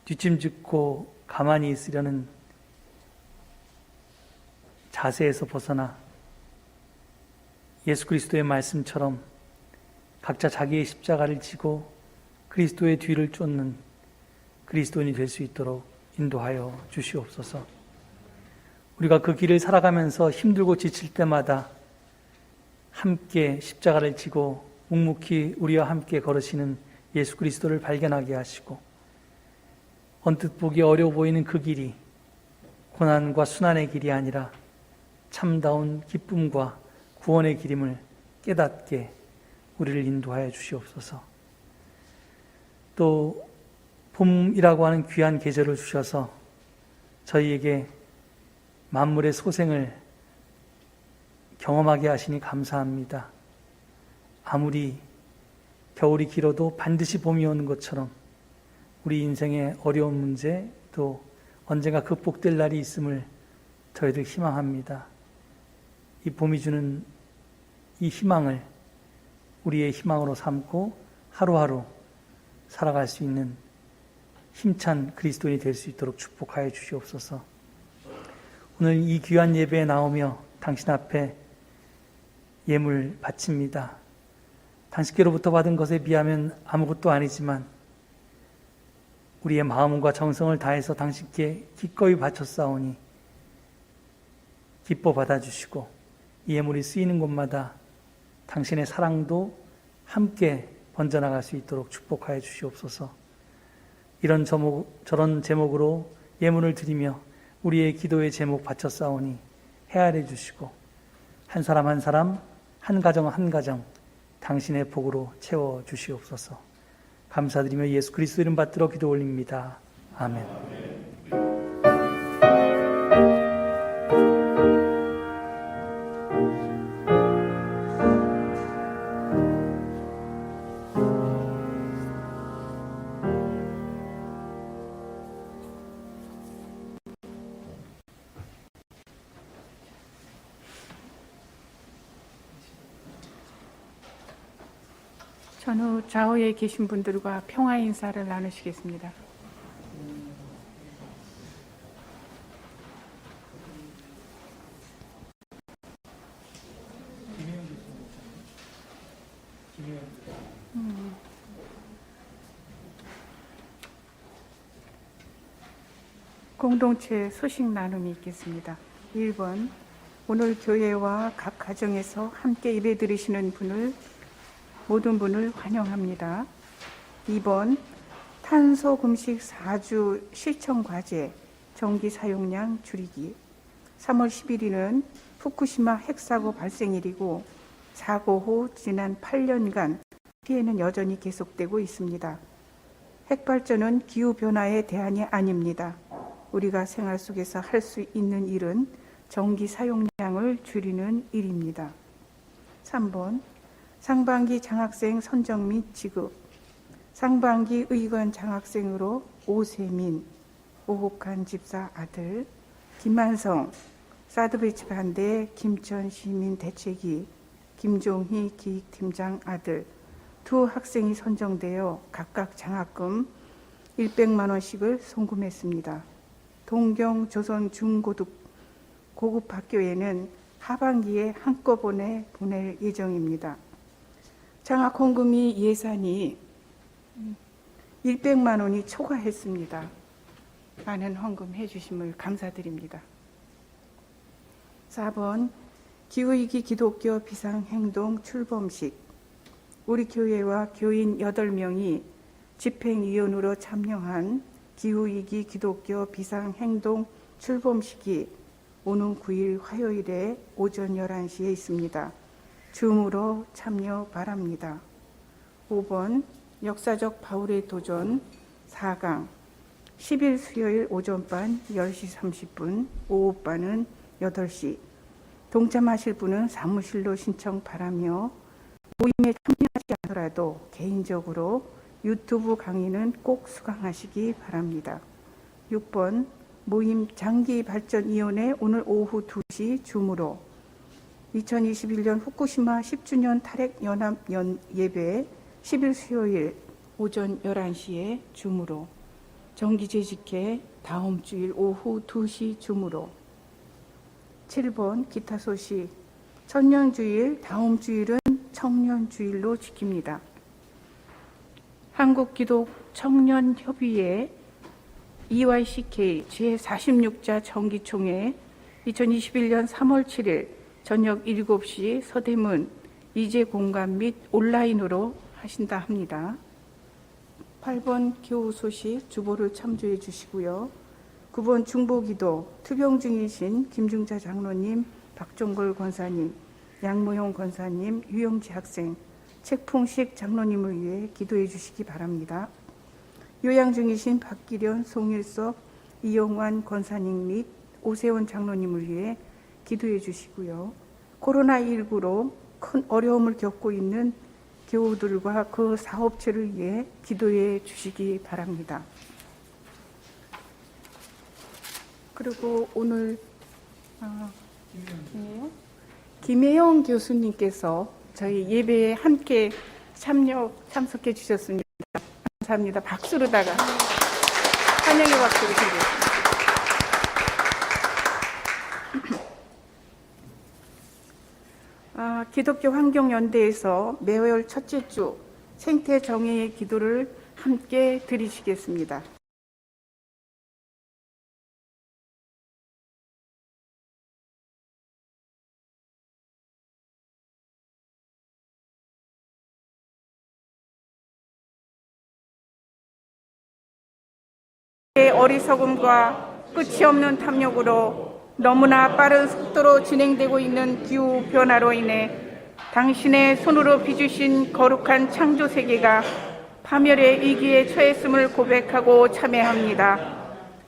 뒷짐짓고 가만히 있으려는 자세에서 벗어나 예수 그리스도의 말씀처럼 각자 자기의 십자가를 지고 그리스도의 뒤를 쫓는 그리스도인이 될 수 있도록 인도하여 주시옵소서. 우리가 그 길을 살아가면서 힘들고 지칠 때마다 함께 십자가를 지고 묵묵히 우리와 함께 걸으시는 예수 그리스도를 발견하게 하시고 언뜻 보기 어려워 보이는 그 길이 고난과 순환의 길이 아니라 참다운 기쁨과 구원의 길임을 깨닫게 우리를 인도하여 주시옵소서. 또 봄이라고 하는 귀한 계절을 주셔서 저희에게 만물의 소생을 경험하게 하시니 감사합니다. 아무리 겨울이 길어도 반드시 봄이 오는 것처럼 우리 인생의 어려운 문제 또 언젠가 극복될 날이 있음을 저희들 희망합니다. 이 봄이 주는 이 희망을 우리의 희망으로 삼고 하루하루 살아갈 수 있는 힘찬 그리스도인이 될 수 있도록 축복하여 주시옵소서. 오늘 이 귀한 예배에 나오며 당신 앞에 예물 바칩니다. 당신께로부터 받은 것에 비하면 아무것도 아니지만 우리의 마음과 정성을 다해서 당신께 기꺼이 바쳤사오니 기뻐 받아주시고 이 예물이 쓰이는 곳마다 당신의 사랑도 함께 번져나갈 수 있도록 축복하여 주시옵소서. 이런 저런 제목으로 예물을 드리며 우리의 기도의 제목 바쳤사오니 헤아려 주시고 한 사람 한 사람 한 가정 한 가정 당신의 복으로 채워 주시옵소서. 감사드리며 예수 그리스도 이름 받들어 기도 올립니다. 아멘. 전후 좌우에 계신 분들과 평화 인사를 나누시겠습니다. 공동체 소식 나눔이 있겠습니다. 1번, 오늘 교회와 각 가정에서 함께 예배 드리시는 모든 분을 환영합니다. 2번, 탄소 금식 4주 실천 과제 전기 사용량 줄이기. 3월 10일이는 후쿠시마 핵사고 발생일이고 사고 후 지난 8년간 피해는 여전히 계속되고 있습니다. 핵발전은 기후변화의 대안이 아닙니다. 우리가 생활 속에서 할 수 있는 일은 전기 사용량을 줄이는 일입니다. 3번, 상반기 장학생 선정 및 지급. 상반기 의관 장학생으로 오세민, 오국한 집사 아들, 김한성, 사드배치 반대 김천 시민 대책위, 김종희 기획팀장 아들 두 학생이 선정되어 각각 장학금 100만 원씩을 송금했습니다. 동경 조선 중고급 학교에는 하반기에 한꺼번에 보낼 예정입니다. 장학 헌금이 예산이 100만 원이 초과했습니다. 많은 헌금해 주심을 감사드립니다. 4번, 기후위기 기독교 비상행동 출범식. 우리 교회와 교인 8명이 집행위원으로 참여한 기후위기 기독교 비상행동 출범식이 오는 9일 화요일에 오전 11시에 있습니다. 줌으로 참여 바랍니다. 5번, 역사적 바울의 도전 4강 10일 수요일 오전반 10시 30분, 오후반은 8시. 동참하실 분은 사무실로 신청 바라며 모임에 참여하지 않더라도 개인적으로 유튜브 강의는 꼭 수강하시기 바랍니다. 6번 모임 장기발전위원회 오늘 오후 2시 줌으로 2021년 후쿠시마 10주년 탈핵연합 예배 10일 수요일 오전 11시에 줌으로 정기재직회 다음 주일 오후 2시 줌으로 7번 기타 소식 천년주일 다음 주일은 청년주일로 지킵니다. 한국기독청년협의회 EYCK 제46자 정기총회 2021년 3월 7일 저녁 7시 서대문 이재공간 및 온라인으로 하신다 합니다. 8번 교우 소식 주보를 참조해 주시고요. 9번 중보기도 투병 중이신 김중자 장로님, 박종걸 권사님, 양무용 권사님, 유영지 학생, 책풍식 장로님을 위해 기도해 주시기 바랍니다. 요양 중이신 박기련, 송일섭, 이용환 권사님 및 오세훈 장로님을 위해 기도해 주시고요. 코로나19로 큰 어려움을 겪고 있는 교우들과 그 사업체를 위해 기도해 주시기 바랍니다. 그리고 오늘 김혜영 교수님께서 저희 예배에 함께 참석해 주셨습니다. 감사합니다. 박수로다가 환영의 박수를 드리겠습니다. 기독교 환경연대에서 매월 첫째 주 생태정의의 기도를 함께 드리시겠습니다. 어리석음과 끝이 없는 탐욕으로 너무나 빠른 속도로 진행되고 있는 기후 변화로 인해 당신의 손으로 빚으신 거룩한 창조 세계가 파멸의 위기에 처했음을 고백하고 참회합니다.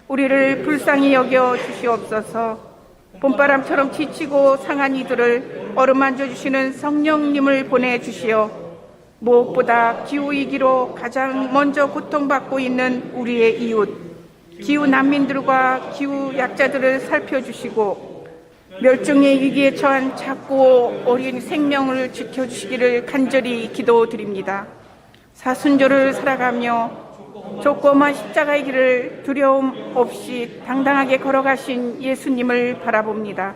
우리를 불쌍히 여겨 주시옵소서. 봄바람처럼 지치고 상한 이들을 어루만져 주시는 성령님을 보내주시어 무엇보다 기후위기로 가장 먼저 고통받고 있는 우리의 이웃 기후 난민들과 기후 약자들을 살펴주시고 멸종의 위기에 처한 작고 어린 생명을 지켜주시기를 간절히 기도드립니다. 사순절을 살아가며 조그만 십자가의 길을 두려움 없이 당당하게 걸어가신 예수님을 바라봅니다.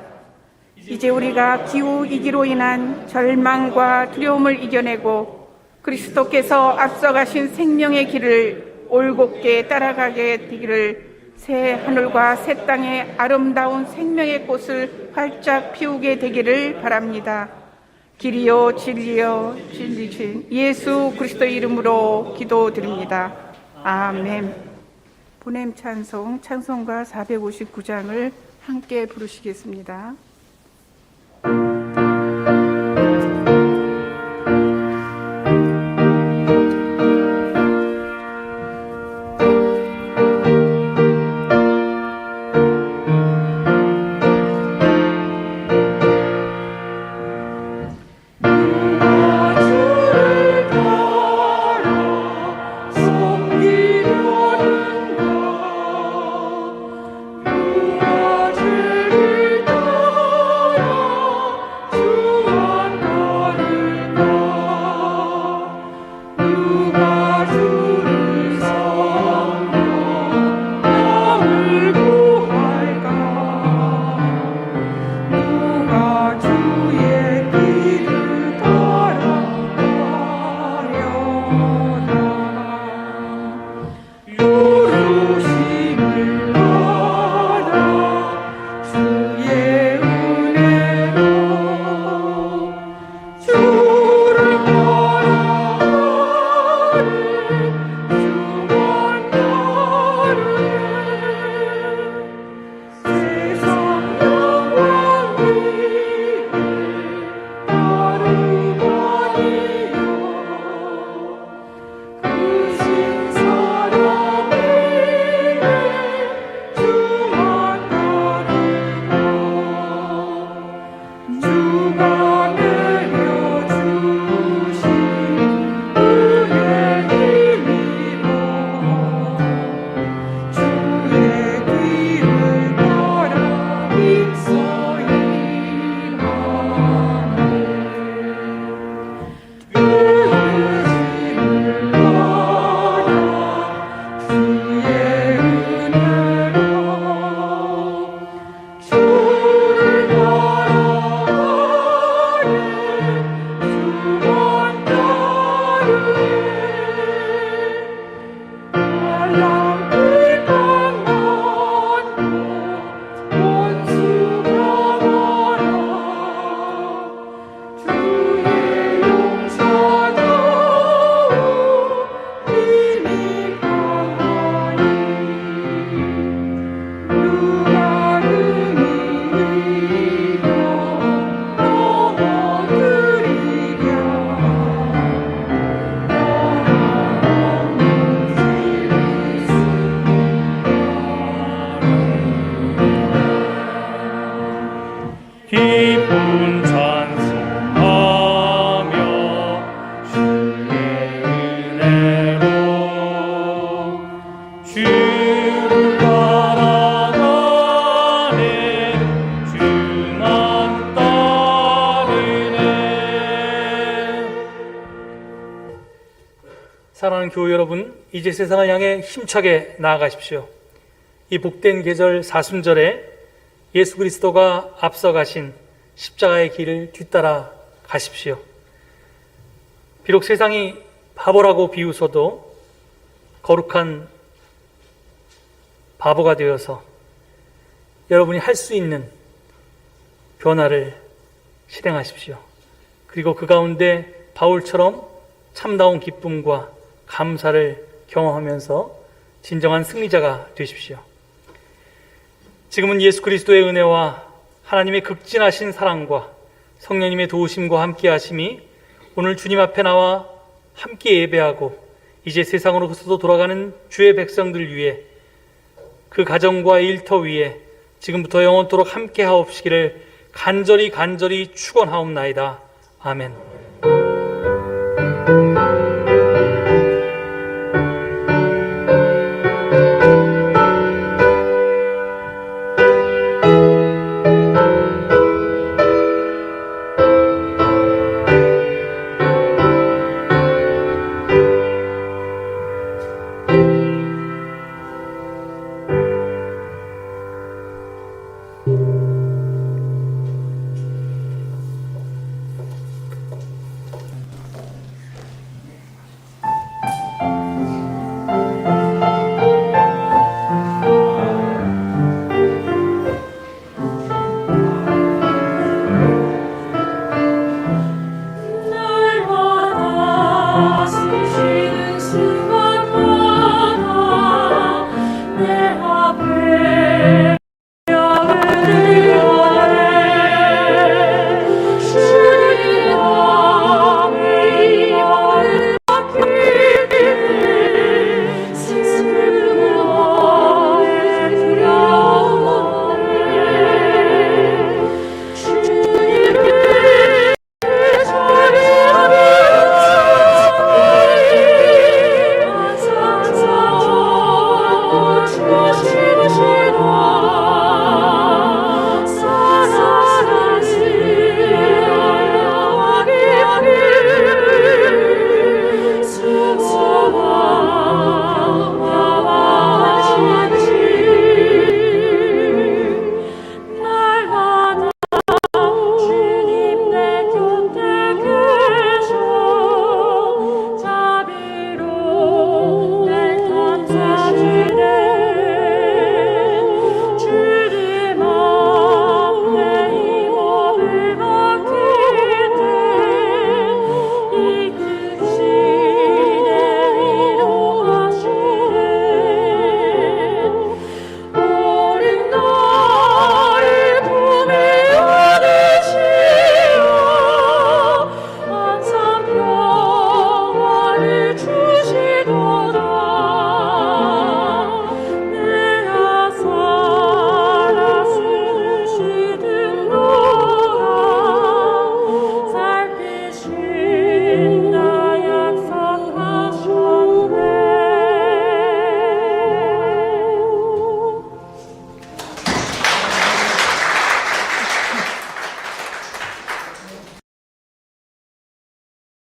이제 우리가 기후 위기로 인한 절망과 두려움을 이겨내고 그리스도께서 앞서가신 생명의 길을 올곧게 따라가게 되기를 새 하늘과 새 땅에 아름다운 생명의 꽃을 활짝 피우게 되기를 바랍니다. 길이요 진리요 진리신 예수 그리스도의 이름으로 기도드립니다. 아멘. 보냄 찬송 찬송가 459장을 함께 부르시겠습니다. 주를 기쁜 찬송하며 주의 은혜로 주를 따라가네 주만 따르네. 사랑하는 교회 여러분, 이제 세상을 향해 힘차게 나아가십시오. 이 복된 계절 사순절에 예수 그리스도가 앞서가신 십자가의 길을 뒤따라 가십시오. 비록 세상이 바보라고 비웃어도 거룩한 바보가 되어서 여러분이 할 수 있는 변화를 실행하십시오. 그리고 그 가운데 바울처럼 참다운 기쁨과 감사를 경험하면서 진정한 승리자가 되십시오. 지금은 예수 그리스도의 은혜와 하나님의 극진하신 사랑과 성령님의 도우심과 함께 하심이 오늘 주님 앞에 나와 함께 예배하고 이제 세상으로서도 돌아가는 주의 백성들 위해 그 가정과 일터 위에 지금부터 영원토록 함께 하옵시기를 간절히 축원하옵나이다. 아멘.